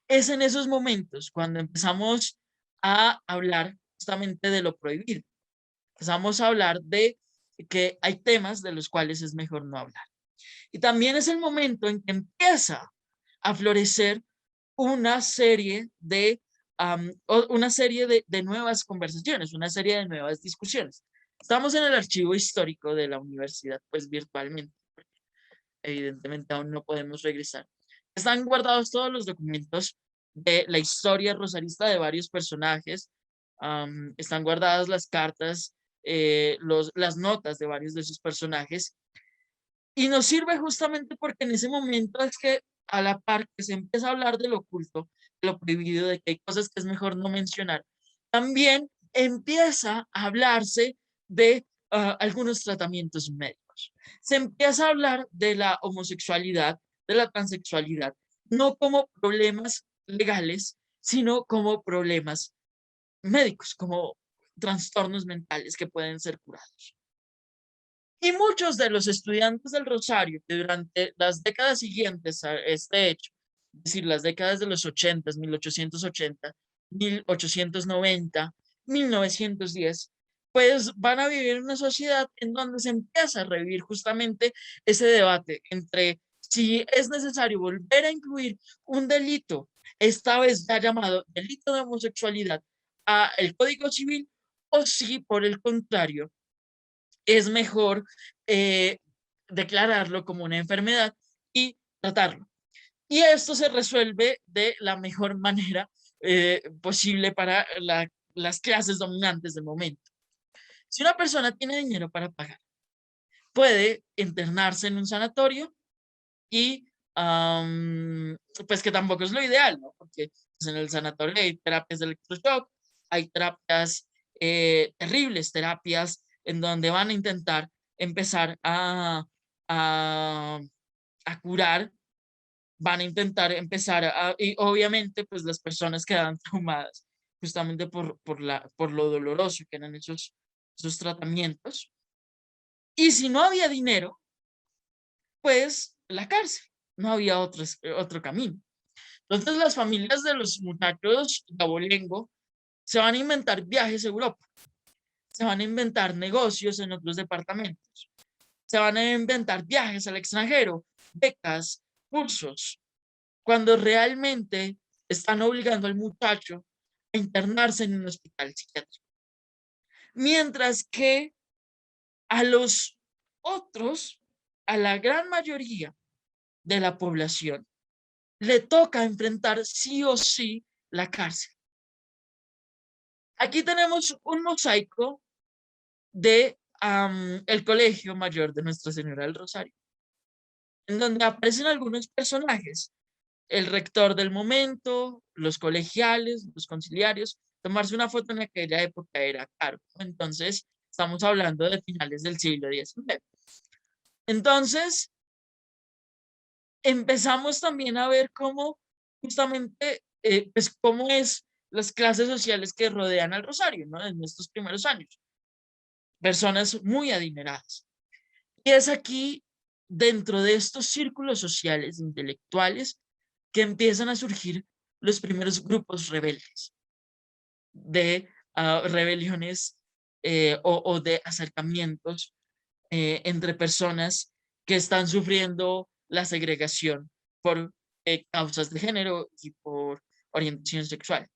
Es en esos momentos cuando empezamos a hablar justamente de lo prohibido. Empezamos a hablar de que hay temas de los cuales es mejor no hablar. Y también es el momento en que empieza a florecer una serie de nuevas conversaciones, una serie de nuevas discusiones. Estamos en el archivo histórico de la universidad, pues virtualmente, evidentemente aún no podemos regresar. Están guardados todos los documentos de la historia rosarista de varios personajes, están guardadas las cartas, las notas de varios de sus personajes, y nos sirve justamente porque en ese momento es que a la par que se empieza a hablar de lo oculto, de lo prohibido, de que hay cosas que es mejor no mencionar, también empieza a hablarse de algunos tratamientos médicos. Se empieza a hablar de la homosexualidad, de la transexualidad, no como problemas legales, sino como problemas médicos, como trastornos mentales que pueden ser curados. Y muchos de los estudiantes del Rosario que durante las décadas siguientes a este hecho, es decir, las décadas de los 80, 1880, 1890, 1910, pues van a vivir en una sociedad en donde se empieza a revivir justamente ese debate entre si es necesario volver a incluir un delito, esta vez ya llamado delito de homosexualidad, a el Código Civil, o si por el contrario es mejor declararlo como una enfermedad y tratarlo. Y esto se resuelve de la mejor manera posible para las clases dominantes del momento. Si una persona tiene dinero para pagar, puede internarse en un sanatorio y pues que tampoco es lo ideal, ¿no? Porque pues, en el sanatorio hay terapias de electroshock, hay terapias terribles, terapias en donde van a intentar empezar a, a curar van a intentar empezar y obviamente pues las personas quedan traumadas justamente por lo doloroso que eran esos tratamientos. Y si no había dinero, pues la cárcel, no había otro camino. Entonces las familias de los muchachos de Abolengo se van a inventar viajes a Europa, se van a inventar negocios en otros departamentos, se van a inventar viajes al extranjero, becas, cursos, cuando realmente están obligando al muchacho a internarse en un hospital psiquiátrico. Mientras que a los otros, a la gran mayoría de la población, le toca enfrentar sí o sí la cárcel. Aquí tenemos un mosaico de el Colegio Mayor de Nuestra Señora del Rosario, en donde aparecen algunos personajes, el rector del momento, los colegiales, los conciliarios. Tomarse una foto en aquella época era caro, entonces estamos hablando de finales del siglo XIX. Entonces, empezamos también a ver cómo justamente, pues cómo es las clases sociales que rodean al Rosario, ¿no? En estos primeros años. Personas muy adineradas. Y es aquí, dentro de estos círculos sociales intelectuales, que empiezan a surgir los primeros grupos rebeldes, de rebeliones o de acercamientos entre personas que están sufriendo la segregación por causas de género y por orientación sexual.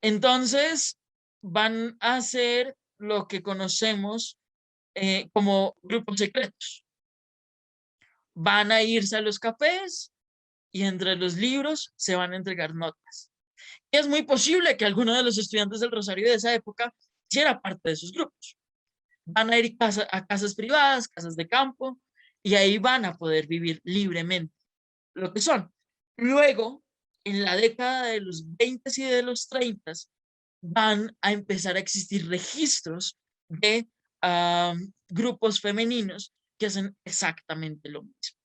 Entonces, van a hacer lo que conocemos como grupos secretos. Van a irse a los cafés y entre los libros se van a entregar notas. Y es muy posible que alguno de los estudiantes del Rosario de esa época hiciera parte de esos grupos. Van a ir a casas privadas, casas de campo, y ahí van a poder vivir libremente lo que son. Luego, en la década de los 20 y de los 30, van a empezar a existir registros de grupos femeninos que hacen exactamente lo mismo.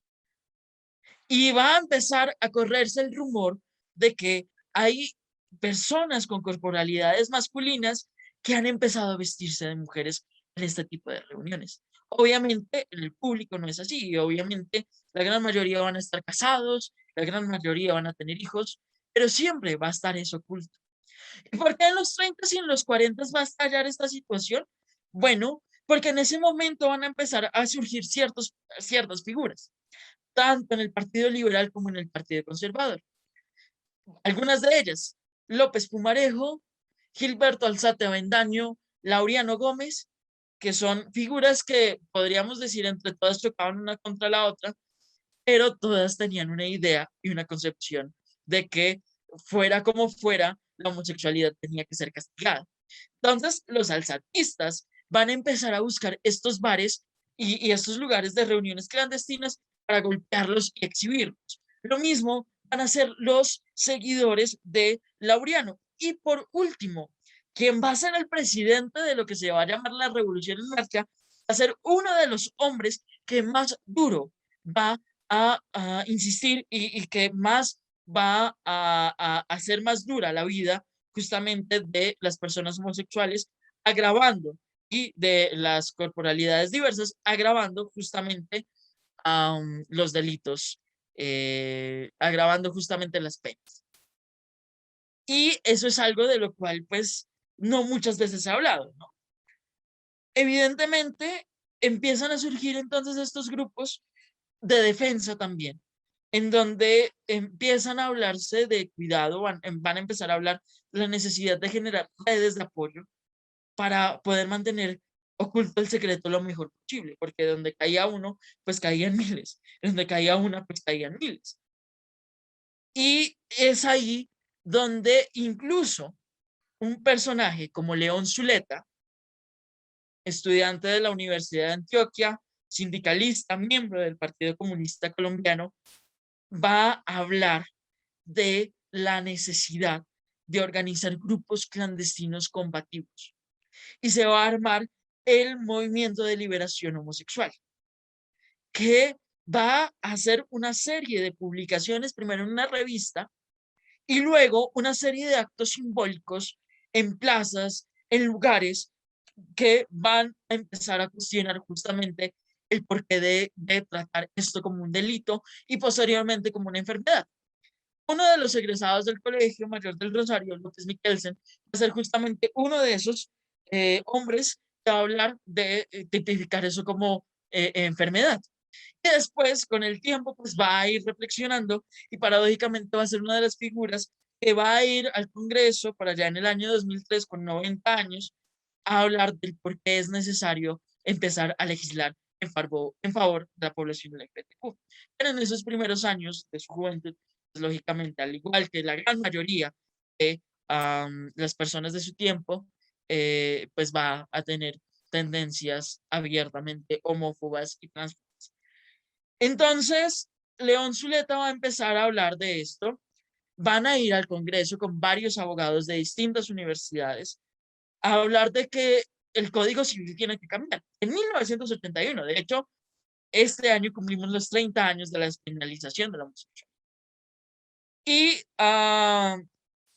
Y va a empezar a correrse el rumor de que hay personas con corporalidades masculinas que han empezado a vestirse de mujeres en este tipo de reuniones. Obviamente en el público no es así, y obviamente la gran mayoría van a estar casados, la gran mayoría van a tener hijos, pero siempre va a estar eso oculto. ¿Y por qué en los 30 y en los 40 va a estallar esta situación? Bueno, porque en ese momento van a empezar a surgir ciertas figuras, tanto en el Partido Liberal como en el Partido Conservador. Algunas de ellas, López Pumarejo, Gilberto Alzate Avendaño, Laureano Gómez, que son figuras que podríamos decir entre todas chocaban una contra la otra, pero todas tenían una idea y una concepción de que fuera como fuera, la homosexualidad tenía que ser castigada. Entonces, los alzatistas van a empezar a buscar estos bares y estos lugares de reuniones clandestinas para golpearlos y exhibirlos. Lo mismo van a ser los seguidores de Laureano. Y por último, quien va a ser el presidente de lo que se va a llamar la Revolución en Marcha, va a ser uno de los hombres que más duro va a insistir y que más va a hacer más dura la vida justamente de las personas homosexuales, agravando, y de las corporalidades diversas, agravando justamente los delitos, agravando justamente las penas. Y eso es algo de lo cual, pues, no muchas veces se ha hablado, ¿no? Evidentemente, empiezan a surgir entonces estos grupos de defensa también, en donde empiezan a hablarse de cuidado, van a empezar a hablar de la necesidad de generar redes de apoyo para poder mantener oculto el secreto lo mejor posible, porque donde caía uno, pues caían miles, donde caía una, pues caían miles. Y es ahí donde incluso un personaje como León Zuleta, estudiante de la Universidad de Antioquia, sindicalista, miembro del Partido Comunista Colombiano, va a hablar de la necesidad de organizar grupos clandestinos combativos y se va a armar el movimiento de liberación homosexual, que va a hacer una serie de publicaciones, primero en una revista y luego una serie de actos simbólicos en plazas, en lugares que van a empezar a cuestionar justamente el porqué de tratar esto como un delito y posteriormente como una enfermedad. Uno de los egresados del Colegio Mayor del Rosario, López Miquelsen, va a ser justamente uno de esos hombres que va a hablar de tipificar eso como enfermedad. Y después, con el tiempo, pues va a ir reflexionando y paradójicamente va a ser una de las figuras que va a ir al Congreso para allá en el año 2003 con 90 años a hablar del por qué es necesario empezar a legislar en favor de la población LGBTQ. Pero en esos primeros años de su juventud, pues, lógicamente, al igual que la gran mayoría de las personas de su tiempo, pues va a tener tendencias abiertamente homófobas y transfóbicas. Entonces, León Zuleta va a empezar a hablar de esto. Van a ir al Congreso con varios abogados de distintas universidades a hablar de que el Código Civil tiene que cambiar. En 1981, de hecho, este año cumplimos los 30 años de la despenalización de la homosexualidad. Y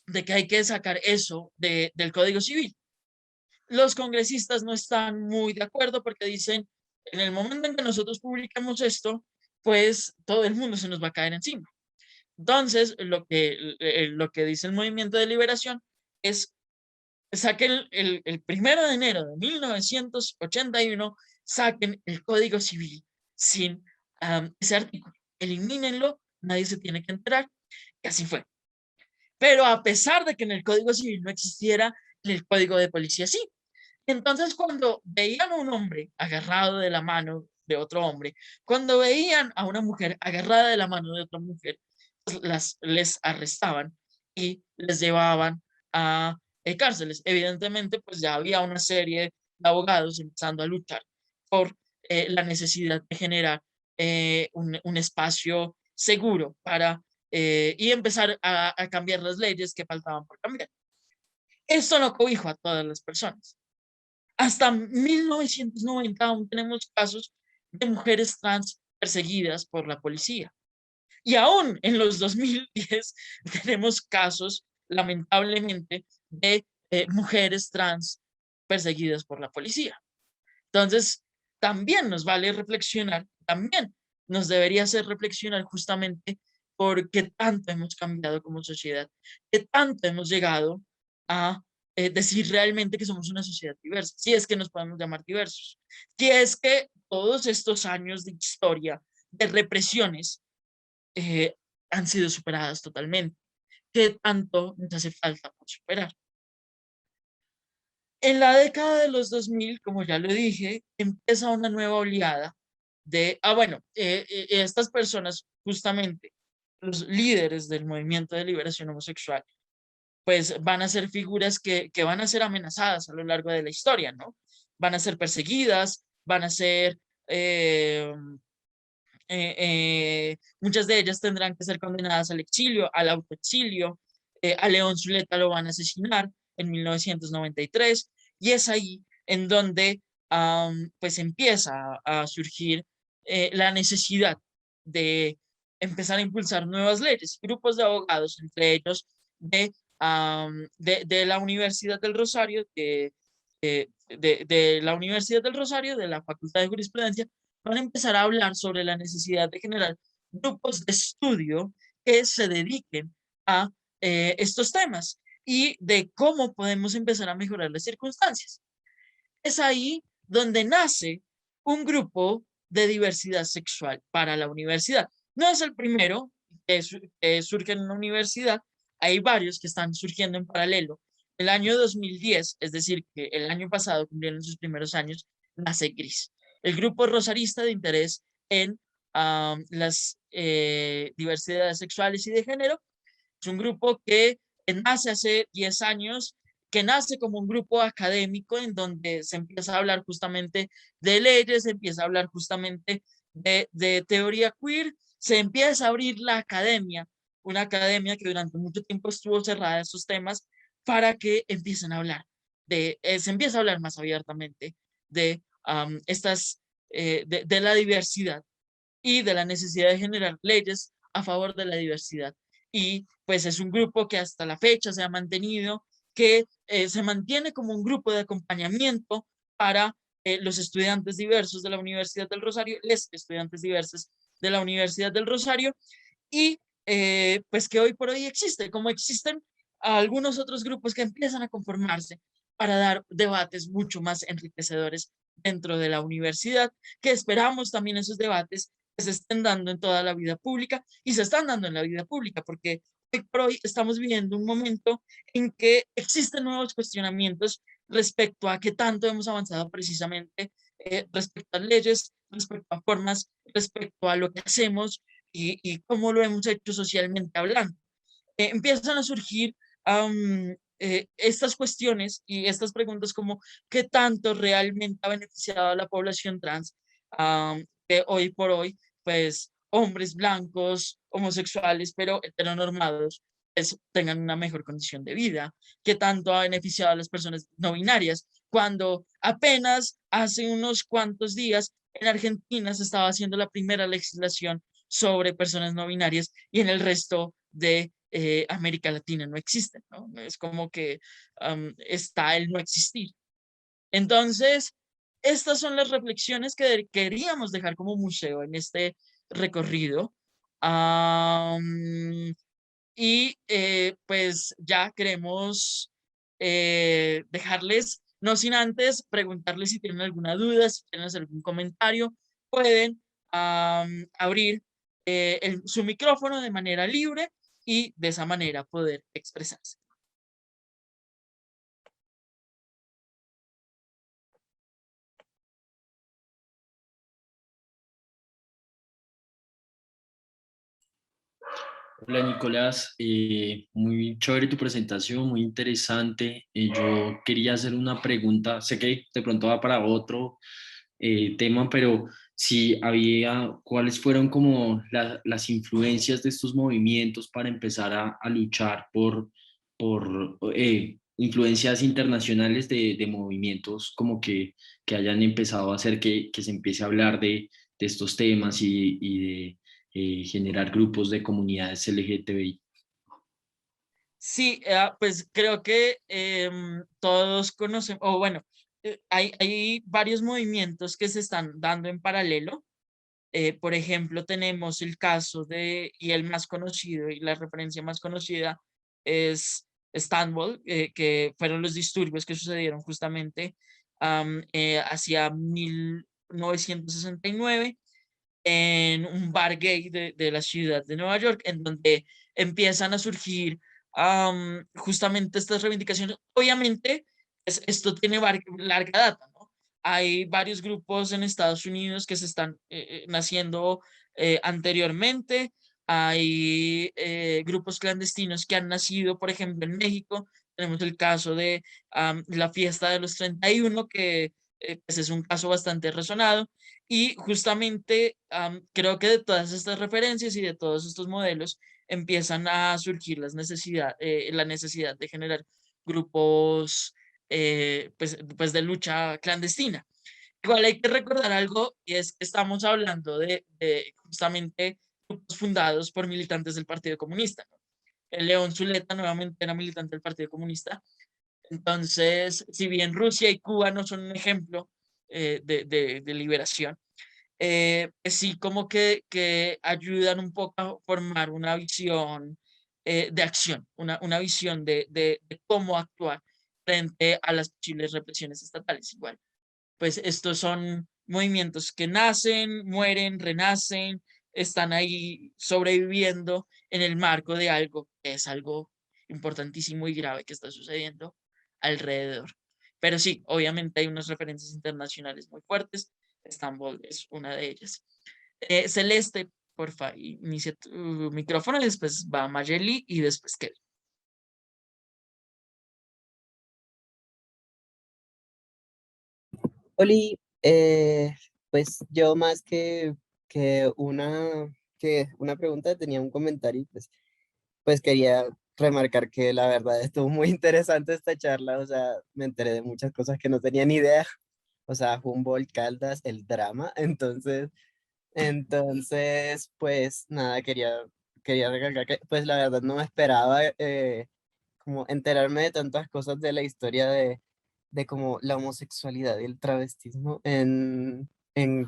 de que hay que sacar eso del Código Civil. Los congresistas no están muy de acuerdo porque dicen, en el momento en que nosotros publicamos esto, pues todo el mundo se nos va a caer encima. Entonces, lo que dice el Movimiento de Liberación es saquen el 1 de enero de 1981, saquen el Código Civil sin ese artículo. Elimínenlo, nadie se tiene que enterar. Y así fue. Pero a pesar de que en el Código Civil no existiera, en el Código de Policía sí. Entonces, cuando veían a un hombre agarrado de la mano de otro hombre, cuando veían a una mujer agarrada de la mano de otra mujer, pues les arrestaban y les llevaban a cárceles. Evidentemente, pues ya había una serie de abogados empezando a luchar por la necesidad de generar un espacio seguro para y empezar a cambiar las leyes que faltaban por cambiar. Esto no cobijo a todas las personas. Hasta 1990 aún tenemos casos de mujeres trans perseguidas por la policía. Y aún en los 2010 tenemos casos, lamentablemente, de mujeres trans perseguidas por la policía. Entonces, también nos vale reflexionar, también nos debería hacer reflexionar justamente por qué tanto hemos cambiado como sociedad, qué tanto hemos llegado a decir realmente que somos una sociedad diversa, si es que nos podemos llamar diversos, si es que todos estos años de historia, de represiones, eh, han sido superadas totalmente. ¿Qué tanto nos hace falta por superar? En la década de los 2000, como ya lo dije, empieza una nueva oleada bueno, estas personas, justamente, los líderes del movimiento de liberación homosexual, pues van a ser figuras que van a ser amenazadas a lo largo de la historia, ¿no? Van a ser perseguidas, van a ser, muchas de ellas tendrán que ser condenadas al exilio, al autoexilio, a León Zuleta lo van a asesinar en 1993 y es ahí en donde pues empieza a surgir la necesidad de empezar a impulsar nuevas leyes, grupos de abogados, entre ellos de la Universidad del Rosario, de la Universidad del Rosario, de la Facultad de Jurisprudencia, van a empezar a hablar sobre la necesidad de generar grupos de estudio que se dediquen a estos temas y de cómo podemos empezar a mejorar las circunstancias. Es ahí donde nace un grupo de diversidad sexual para la universidad. No es el primero que surge en una universidad, hay varios que están surgiendo en paralelo. El año 2010, es decir, que el año pasado cumplieron sus primeros años, nace GRIS, el grupo rosarista de interés en las diversidades sexuales y de género. Es un grupo que nace hace 10 años, que nace como un grupo académico en donde se empieza a hablar justamente de leyes, se empieza a hablar justamente de teoría queer, se empieza a abrir la academia, una academia que durante mucho tiempo estuvo cerrada a estos temas para que empiecen a hablar se empieza a hablar más abiertamente de estas, de la diversidad y de la necesidad de generar leyes a favor de la diversidad. Y pues es un grupo que hasta la fecha se ha mantenido, que se mantiene como un grupo de acompañamiento para los estudiantes diversos de la Universidad del Rosario, les estudiantes diversos de la Universidad del Rosario, y pues que hoy por hoy existe, como existen algunos otros grupos que empiezan a conformarse para dar debates mucho más enriquecedores dentro de la universidad, que esperamos también esos debates que se estén dando en toda la vida pública y se están dando en la vida pública, porque hoy por hoy estamos viviendo un momento en que existen nuevos cuestionamientos respecto a qué tanto hemos avanzado precisamente respecto a leyes, respecto a formas, respecto a lo que hacemos y cómo lo hemos hecho socialmente hablando. Empiezan a surgir estas cuestiones y estas preguntas como qué tanto realmente ha beneficiado a la población trans, que hoy por hoy, pues hombres blancos, homosexuales, pero heteronormados, pues, tengan una mejor condición de vida, qué tanto ha beneficiado a las personas no binarias, cuando apenas hace unos cuantos días en Argentina se estaba haciendo la primera legislación sobre personas no binarias y en el resto de América Latina no existen, ¿no? Es como que está el no existir. Entonces, estas son las reflexiones que queríamos dejar como museo en este recorrido. Y pues ya queremos dejarles, no sin antes preguntarles si tienen alguna duda, si tienen algún comentario, pueden abrir su micrófono de manera libre y de esa manera poder expresarse. Hola Nicolás, muy chévere tu presentación, muy interesante. Yo quería hacer una pregunta, sé que de pronto va para otro tema, pero si había, ¿cuáles fueron como las influencias de estos movimientos para empezar a luchar por influencias internacionales de movimientos como que hayan empezado a hacer que se empiece a hablar de estos temas y de generar grupos de comunidades LGTBI? Sí, pues creo que todos conocen, o bueno, hay varios movimientos que se están dando en paralelo. Por ejemplo, tenemos el caso de, y el más conocido y la referencia más conocida es Stonewall, que fueron los disturbios que sucedieron justamente hacia 1969 en un bar gay de la ciudad de Nueva York, en donde empiezan a surgir justamente estas reivindicaciones. Obviamente, esto tiene larga data, ¿no? Hay varios grupos en Estados Unidos que se están naciendo anteriormente. Hay grupos clandestinos que han nacido, por ejemplo, en México. Tenemos el caso de la fiesta de los 31, que pues es un caso bastante resonado. Y justamente creo que de todas estas referencias y de todos estos modelos empiezan a surgir la necesidad de generar grupos pues de lucha clandestina. Igual hay que recordar algo y es que estamos hablando de justamente grupos fundados por militantes del Partido Comunista, ¿no? El León Zuleta nuevamente era militante del Partido Comunista. Entonces, si bien Rusia y Cuba no son un ejemplo de liberación, pues sí como que ayudan un poco a formar una visión de acción, una visión de cómo actuar frente a las posibles represiones estatales. Igual, pues estos son movimientos que nacen, mueren, renacen, están ahí sobreviviendo en el marco de algo que es algo importantísimo y grave que está sucediendo alrededor. Pero sí, obviamente hay unas referencias internacionales muy fuertes. Estambul es una de ellas. Celeste, porfa, inicia tu micrófono y después va Mayeli y después Kevin. Oli, pues yo más que que una pregunta tenía un comentario, y pues quería remarcar que la verdad estuvo muy interesante esta charla, o sea, me enteré de muchas cosas que no tenía ni idea, o sea, Humboldt, Caldas, el drama, entonces Entonces, pues nada, quería recalcar que pues la verdad no me esperaba como enterarme de tantas cosas de la historia de como la homosexualidad y el travestismo en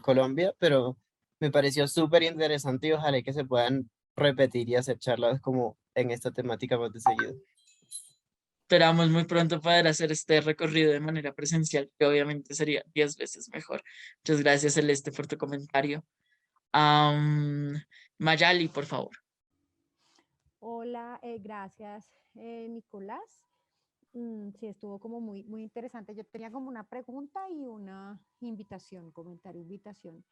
Colombia, pero me pareció súper interesante y ojalá que se puedan repetir y hacer charlas como en esta temática más de seguido. Esperamos muy pronto poder hacer este recorrido de manera presencial, que obviamente sería 10 veces mejor. Muchas gracias, Celeste, por tu comentario. Mayali, por favor. Hola, gracias, Nicolás. Sí, estuvo como muy interesante. Yo tenía como una pregunta y una invitación, comentario, invitación.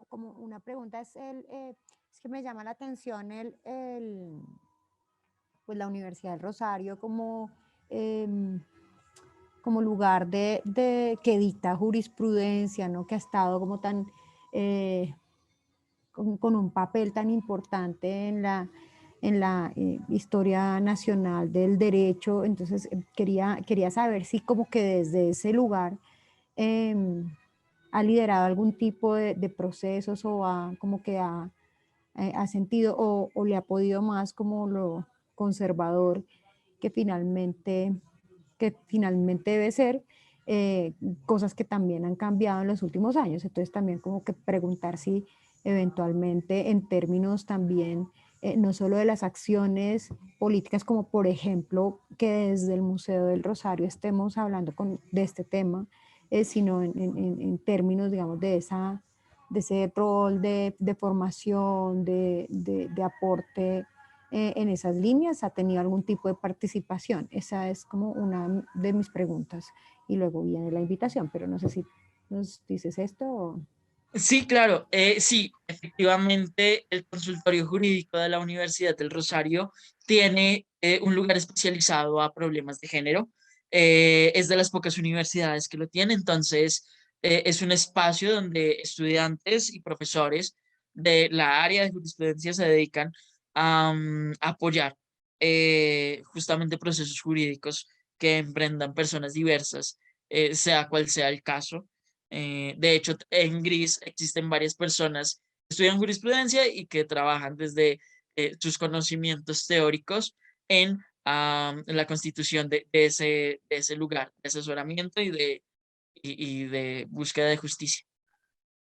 Como una pregunta es que me llama la atención pues la Universidad del Rosario em, como lugar que dicta jurisprudencia, ¿no? Que ha estado como tan, con un papel tan importante en la historia nacional del derecho. Entonces, quería saber si como que desde ese lugar eh, ha liderado algún tipo de procesos o como que ha sentido o le ha podido más como lo conservador que finalmente, que finalmente debe ser, eh, cosas que también han cambiado en los últimos años. Entonces también como que preguntar si eventualmente en términos también, no solo de las acciones políticas, como por ejemplo que desde el Museo del Rosario estemos hablando de este tema, sino en términos, digamos, de ese rol de formación, de aporte en esas líneas, ha tenido algún tipo de participación. Esa es como una de mis preguntas. Y luego viene la invitación, pero no sé si nos dices esto o... Sí, claro. Sí, efectivamente, el consultorio jurídico de la Universidad del Rosario tiene un lugar especializado a problemas de género. Es de las pocas universidades que lo tiene, entonces es un espacio donde estudiantes y profesores de la área de jurisprudencia se dedican a apoyar justamente procesos jurídicos que emprendan personas diversas, sea cual sea el caso. De hecho, en GRIS existen varias personas que estudian jurisprudencia y que trabajan desde sus conocimientos teóricos en la constitución de ese lugar de asesoramiento y de búsqueda de justicia.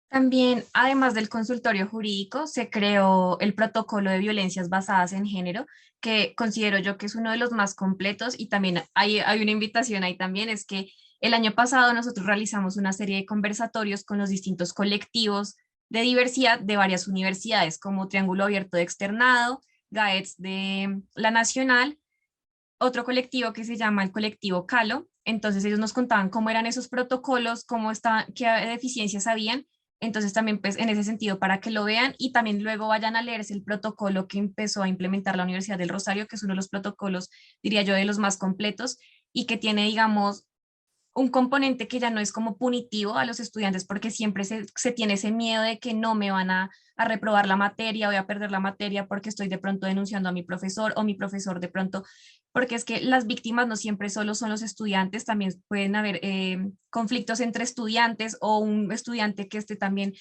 También, además del consultorio jurídico, se creó el protocolo de violencias basadas en género, que considero yo que es uno de los más completos y también hay una invitación ahí también, es que el año pasado nosotros realizamos una serie de conversatorios con los distintos colectivos de diversidad de varias universidades, como Triángulo Abierto de Externado, GAETS de la Nacional, otro colectivo que se llama el colectivo Calo. Entonces ellos nos contaban cómo eran esos protocolos, qué deficiencias habían. Entonces también pues en ese sentido para que lo vean y también luego vayan a leerse el protocolo que empezó a implementar la Universidad del Rosario, que es uno de los protocolos, diría yo, de los más completos y que tiene, digamos, un componente que ya no es como punitivo a los estudiantes porque siempre se tiene ese miedo de que no me van a reprobar la materia, voy a perder la materia porque estoy de pronto denunciando a mi profesor o mi profesor de pronto, porque es que las víctimas no siempre solo son los estudiantes, también pueden haber conflictos entre estudiantes o un estudiante que esté también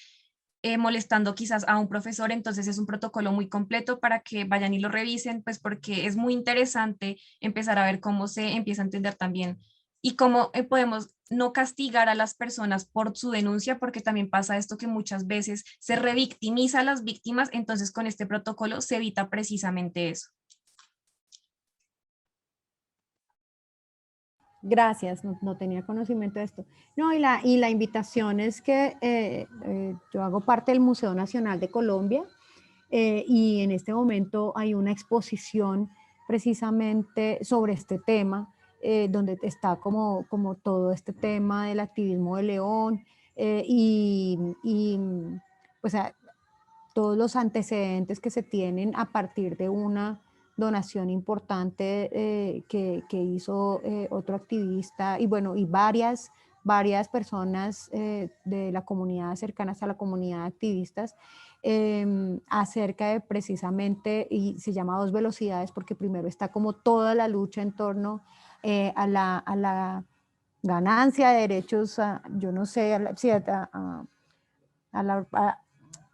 molestando quizás a un profesor, entonces es un protocolo muy completo para que vayan y lo revisen, pues porque es muy interesante empezar a ver cómo se empieza a entender también y cómo podemos no castigar a las personas por su denuncia, porque también pasa esto que muchas veces se revictimiza a las víctimas, entonces con este protocolo se evita precisamente eso. Gracias, no tenía conocimiento de esto. No, y la invitación es que yo hago parte del Museo Nacional de Colombia y en este momento hay una exposición precisamente sobre este tema, donde está como todo este tema del activismo de León y pues todos los antecedentes que se tienen a partir de una donación importante que hizo otro activista y bueno, y varias personas de la comunidad cercanas a la comunidad de activistas acerca de precisamente, y se llama Dos Velocidades porque primero está como toda la lucha en torno a la ganancia de derechos, yo no sé, a la,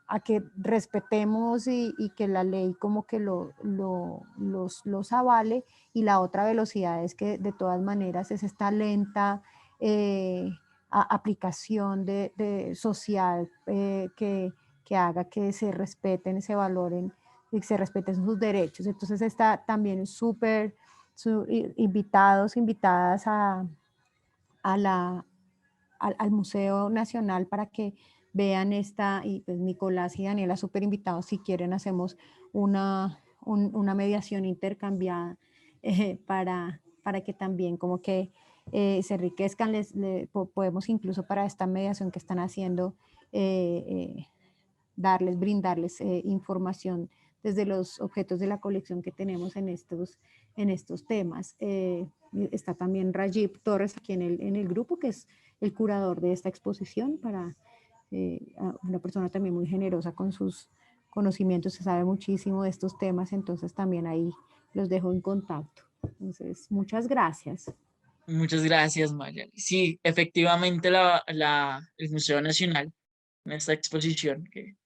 a que respetemos y que la ley como que los avale, y la otra velocidad es que de todas maneras es esta lenta aplicación de social que haga que se respeten, se valoren y se respeten sus derechos. Entonces está también súper invitados, invitadas al Museo Nacional para que vean esta, y pues Nicolás y Daniela súper invitados, si quieren hacemos una mediación intercambiada para que también como que se enriquezcan, podemos incluso para esta mediación que están haciendo, brindarles información desde los objetos de la colección que tenemos en estos temas. Está también Rajib Torres aquí en el grupo, que es el curador de esta exposición, una persona también muy generosa con sus conocimientos, se sabe muchísimo de estos temas, entonces también ahí los dejo en contacto. Entonces, muchas gracias. Muchas gracias, Maya. Sí, efectivamente el Museo Nacional, en esta exposición, que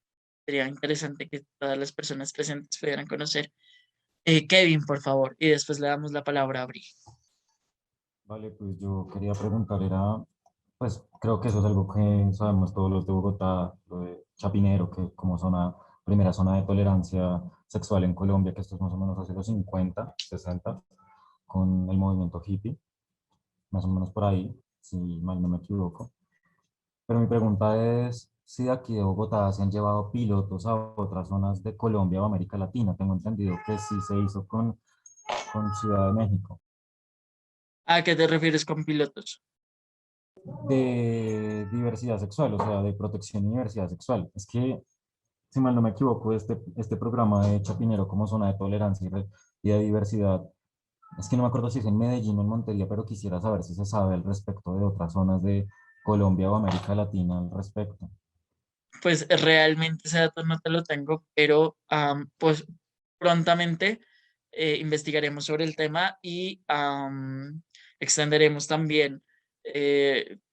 sería interesante que todas las personas presentes pudieran conocer. Kevin, por favor, y después le damos la palabra a Abril. Vale, pues yo quería preguntar, pues creo que eso es algo que sabemos todos los de Bogotá, lo de Chapinero, que como primera zona de tolerancia sexual en Colombia, que esto es más o menos hace los 50, 60, con el movimiento hippie, más o menos por ahí, si mal no me equivoco. Pero mi pregunta es si de aquí de Bogotá se han llevado pilotos a otras zonas de Colombia o América Latina. Tengo entendido que sí se hizo con Ciudad de México. ¿A qué te refieres con pilotos? De diversidad sexual, o sea, de protección y diversidad sexual. Es que, si mal no me equivoco, este programa de Chapinero como zona de tolerancia y de diversidad, es que no me acuerdo si es en Medellín o en Montería, pero quisiera saber si se sabe al respecto de otras zonas de Colombia o América Latina al respecto. Pues realmente ese dato no te lo tengo, pero pues prontamente investigaremos sobre el tema y extenderemos también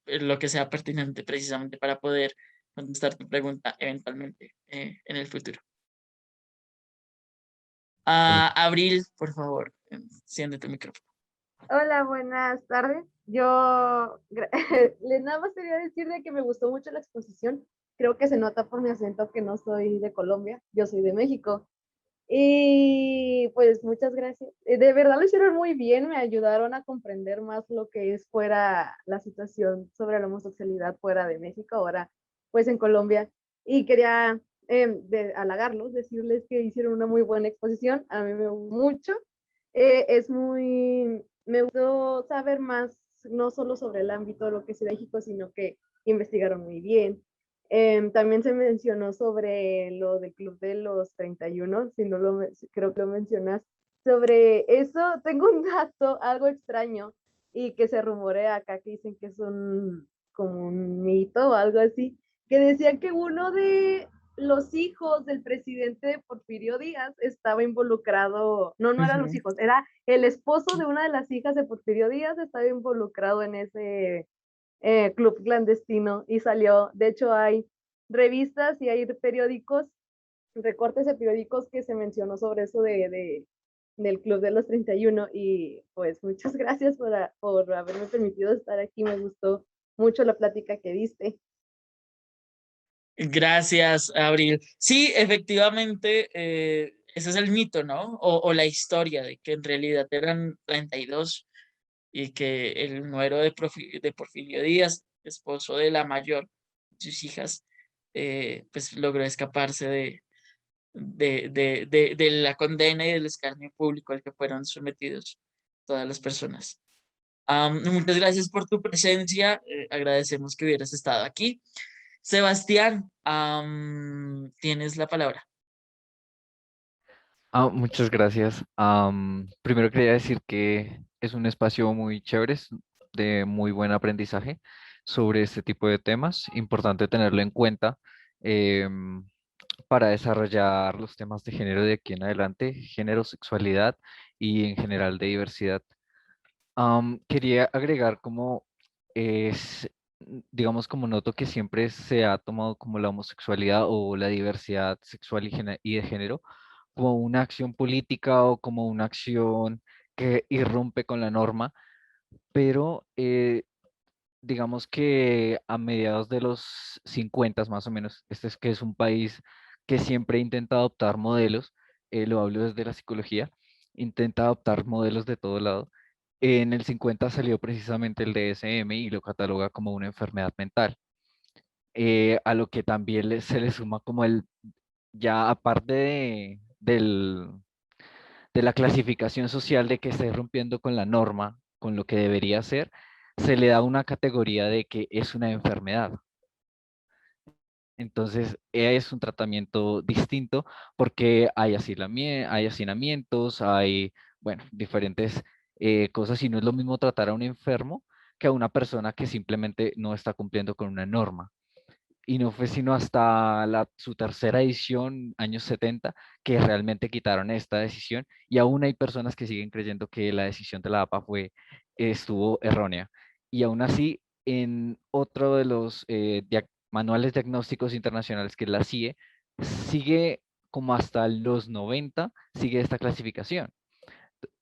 lo que sea pertinente precisamente para poder contestar tu pregunta eventualmente en el futuro. Abril, por favor, enciende tu micrófono. Hola, buenas tardes. Nada más quería decir de que me gustó mucho la exposición. Creo que se nota por mi acento que no soy de Colombia, yo soy de México. Y pues muchas gracias. De verdad lo hicieron muy bien, me ayudaron a comprender más lo que es fuera la situación sobre la homosexualidad fuera de México, ahora pues en Colombia. Y quería halagarlos, decirles que hicieron una muy buena exposición, a mí me gustó mucho. Me gustó saber más, no solo sobre el ámbito de lo que es México, sino que investigaron muy bien. También se mencionó sobre lo del Club de los 31, si no creo que lo mencionas. Sobre eso tengo un dato algo extraño y que se rumorea acá, que dicen que es como un mito o algo así, que decían que uno de los hijos del presidente Porfirio Díaz estaba involucrado, no eran los hijos, era el esposo de una de las hijas de Porfirio Díaz, estaba involucrado en ese club clandestino y salió, de hecho hay revistas y hay periódicos, recortes de periódicos que se mencionó sobre eso del Club de los 31 y pues muchas gracias por haberme permitido estar aquí, me gustó mucho la plática que diste. Gracias, Abril. Sí, efectivamente, ese es el mito, ¿no? O la historia de que en realidad eran 32 y que el nuero de Porfirio Díaz, esposo de la mayor de sus hijas, pues logró escaparse de la condena y del escarnio público al que fueron sometidos todas las personas. Muchas gracias por tu presencia, agradecemos que hubieras estado aquí. Sebastián, tienes la palabra. Muchas gracias. Primero quería decir que es un espacio muy chévere, de muy buen aprendizaje sobre este tipo de temas. Importante tenerlo en cuenta em, para desarrollar los temas de género de aquí en adelante, género, sexualidad y en general de diversidad. Quería agregar cómo es digamos, como noto que siempre se ha tomado como la homosexualidad o la diversidad sexual y de género como una acción política o como una acción que irrumpe con la norma, pero digamos que a mediados de los 50 más o menos, este es que es un país que siempre intenta adoptar modelos, lo hablo desde la psicología, intenta adoptar modelos de todo lado. En el 50 salió precisamente el DSM y lo cataloga como una enfermedad mental, a lo que también se le suma como el, ya aparte de la clasificación social de que esté rompiendo con la norma, con lo que debería ser, se le da una categoría de que es una enfermedad. Entonces, es un tratamiento distinto porque hay hay hacinamientos, hay, bueno, diferentes cosas y no es lo mismo tratar a un enfermo que a una persona que simplemente no está cumpliendo con una norma. Y no fue sino hasta su tercera edición, años 70, que realmente quitaron esta decisión y aún hay personas que siguen creyendo que la decisión de la APA estuvo errónea. Y aún así, en otro de los manuales diagnósticos internacionales, que es la CIE, sigue como hasta los 90, sigue esta clasificación.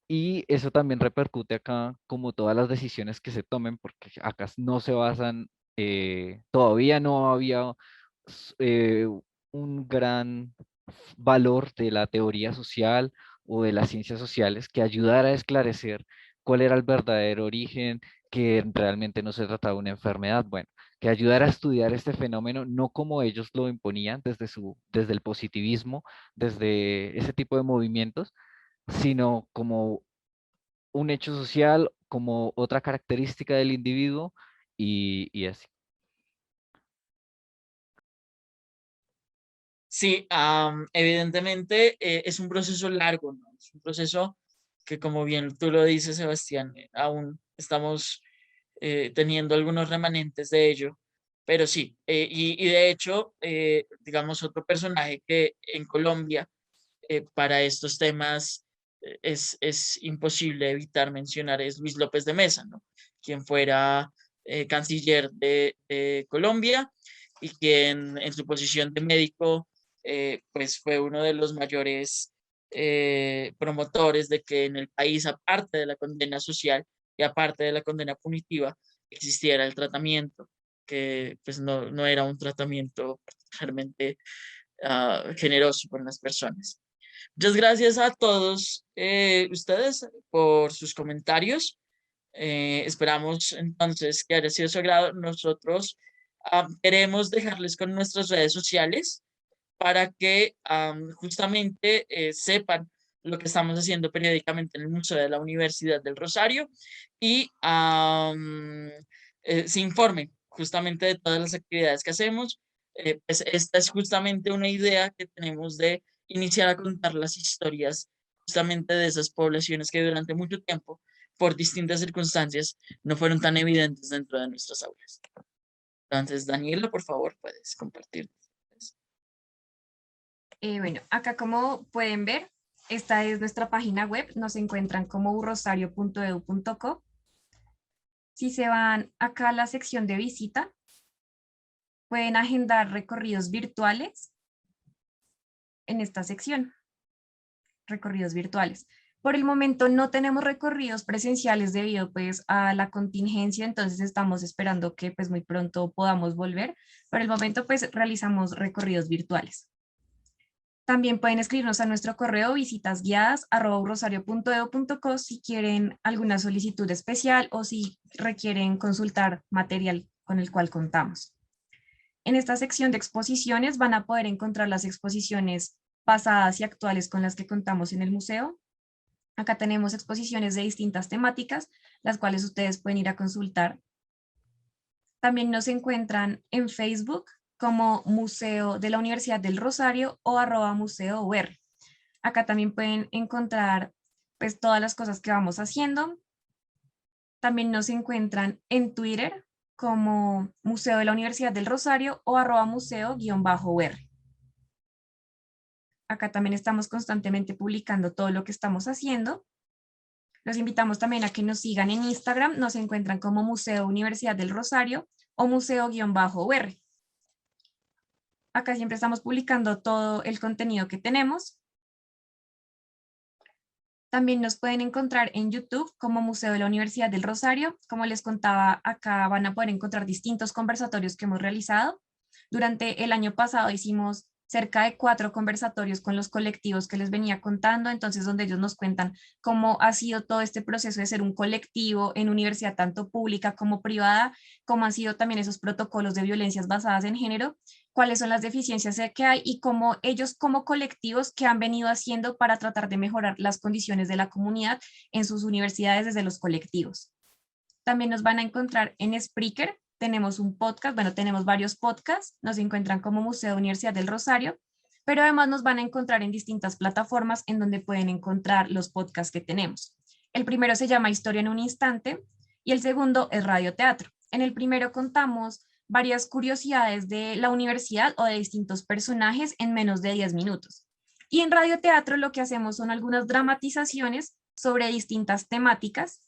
Y eso también repercute acá, como todas las decisiones que se tomen, porque acá no se basan, todavía no había eh, un gran valor de la teoría social o de las ciencias sociales que ayudara a esclarecer cuál era el verdadero origen, que realmente no se trataba de una enfermedad, bueno, que ayudara a estudiar este fenómeno no como ellos lo imponían desde el positivismo, desde ese tipo de movimientos, sino como un hecho social, como otra característica del individuo y así. Sí, evidentemente es un proceso largo, ¿no? Es un proceso que, como bien tú lo dices, Sebastián, aún estamos teniendo algunos remanentes de ello, pero sí, y de hecho, digamos, otro personaje que en Colombia, para estos temas, es imposible evitar mencionar es Luis López de Mesa, ¿no? Quien fuera canciller de Colombia y quien en su posición de médico, pues fue uno de los mayores promotores de que en el país, aparte de la condena social y aparte de la condena punitiva, existiera el tratamiento, que pues no era un tratamiento particularmente generoso con las personas. Muchas gracias a todos ustedes por sus comentarios. Esperamos entonces que haya sido de su agrado. Nosotros queremos dejarles con nuestras redes sociales para que justamente sepan lo que estamos haciendo periódicamente en el Museo de la Universidad del Rosario y se informen justamente de todas las actividades que hacemos. Pues esta es justamente una idea que tenemos de iniciar a contar las historias justamente de esas poblaciones que durante mucho tiempo, por distintas circunstancias, no fueron tan evidentes dentro de nuestras aulas. Entonces, Daniela, por favor, puedes compartir. Bueno, acá como pueden ver, esta es nuestra página web, nos encuentran como urrosario.edu.co. Si se van acá a la sección de visita, pueden agendar recorridos virtuales en esta sección, recorridos virtuales. Por el momento no tenemos recorridos presenciales debido pues a la contingencia, entonces estamos esperando que pues muy pronto podamos volver. Por el momento pues realizamos recorridos virtuales. También pueden escribirnos a nuestro correo visitasguiadas@rosario.edu.co si quieren alguna solicitud especial o si requieren consultar material con el cual contamos. En esta sección de exposiciones van a poder encontrar las exposiciones pasadas y actuales con las que contamos en el museo. Acá tenemos exposiciones de distintas temáticas, las cuales ustedes pueden ir a consultar. También nos encuentran en Facebook como Museo de la Universidad del Rosario o @museo.ur. Acá también pueden encontrar pues todas las cosas que vamos haciendo. También nos encuentran en Twitter como Museo de la Universidad del Rosario o @museo_ur. Acá también estamos constantemente publicando todo lo que estamos haciendo. Los invitamos también a que nos sigan en Instagram, nos encuentran como Museo Universidad del Rosario o museo-UR. Acá siempre estamos publicando todo el contenido que tenemos. También nos pueden encontrar en YouTube como Museo de la Universidad del Rosario. Como les contaba, acá van a poder encontrar distintos conversatorios que hemos realizado. Durante el año pasado hicimos cerca de 4 conversatorios con los colectivos que les venía contando, entonces donde ellos nos cuentan cómo ha sido todo este proceso de ser un colectivo en universidad tanto pública como privada, cómo han sido también esos protocolos de violencias basadas en género, cuáles son las deficiencias que hay y cómo ellos como colectivos que han venido haciendo para tratar de mejorar las condiciones de la comunidad en sus universidades desde los colectivos. También nos van a encontrar en Spreaker. Tenemos un podcast, bueno, tenemos varios podcasts, nos encuentran como Museo Universidad del Rosario, pero además nos van a encontrar en distintas plataformas en donde pueden encontrar los podcasts que tenemos. El primero se llama Historia en un Instante y el segundo es Radio Teatro. En el primero contamos varias curiosidades de la universidad o de distintos personajes en menos de 10 minutos. Y en Radio Teatro lo que hacemos son algunas dramatizaciones sobre distintas temáticas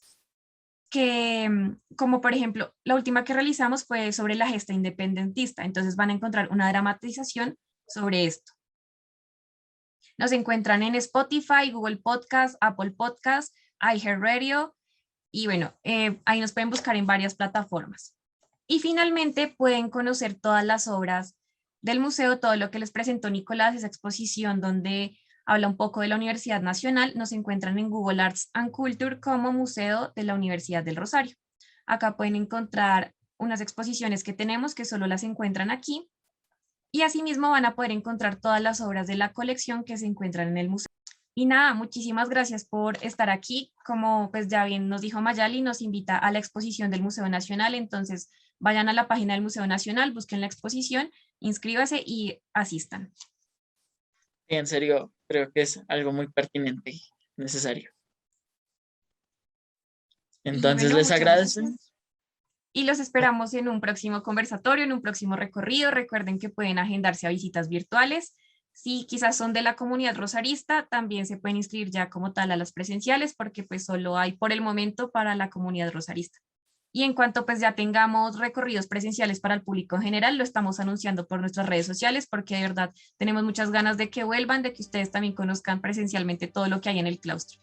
que, como por ejemplo, la última que realizamos fue sobre la gesta independentista, entonces van a encontrar una dramatización sobre esto. Nos encuentran en Spotify, Google Podcast, Apple Podcast, iHeartRadio y bueno, ahí nos pueden buscar en varias plataformas. Y finalmente pueden conocer todas las obras del museo, todo lo que les presentó Nicolás, esa exposición donde habla un poco de la Universidad Nacional, nos encuentran en Google Arts and Culture como Museo de la Universidad del Rosario. Acá pueden encontrar unas exposiciones que tenemos que solo las encuentran aquí y asimismo van a poder encontrar todas las obras de la colección que se encuentran en el museo. Y nada, muchísimas gracias por estar aquí. Como pues ya bien nos dijo Mayali, nos invita a la exposición del Museo Nacional, entonces vayan a la página del Museo Nacional, busquen la exposición, inscríbase y asistan. Y en serio, creo que es algo muy pertinente y necesario. Entonces, bueno, les muchas agradecen. gracias. Y los esperamos en un próximo conversatorio, en un próximo recorrido. Recuerden que pueden agendarse a visitas virtuales. Si quizás son de la comunidad rosarista, también se pueden inscribir ya como tal a las presenciales, porque pues solo hay por el momento para la comunidad rosarista. Y en cuanto pues ya tengamos recorridos presenciales para el público en general, lo estamos anunciando por nuestras redes sociales, porque de verdad tenemos muchas ganas de que vuelvan, de que ustedes también conozcan presencialmente todo lo que hay en el claustro.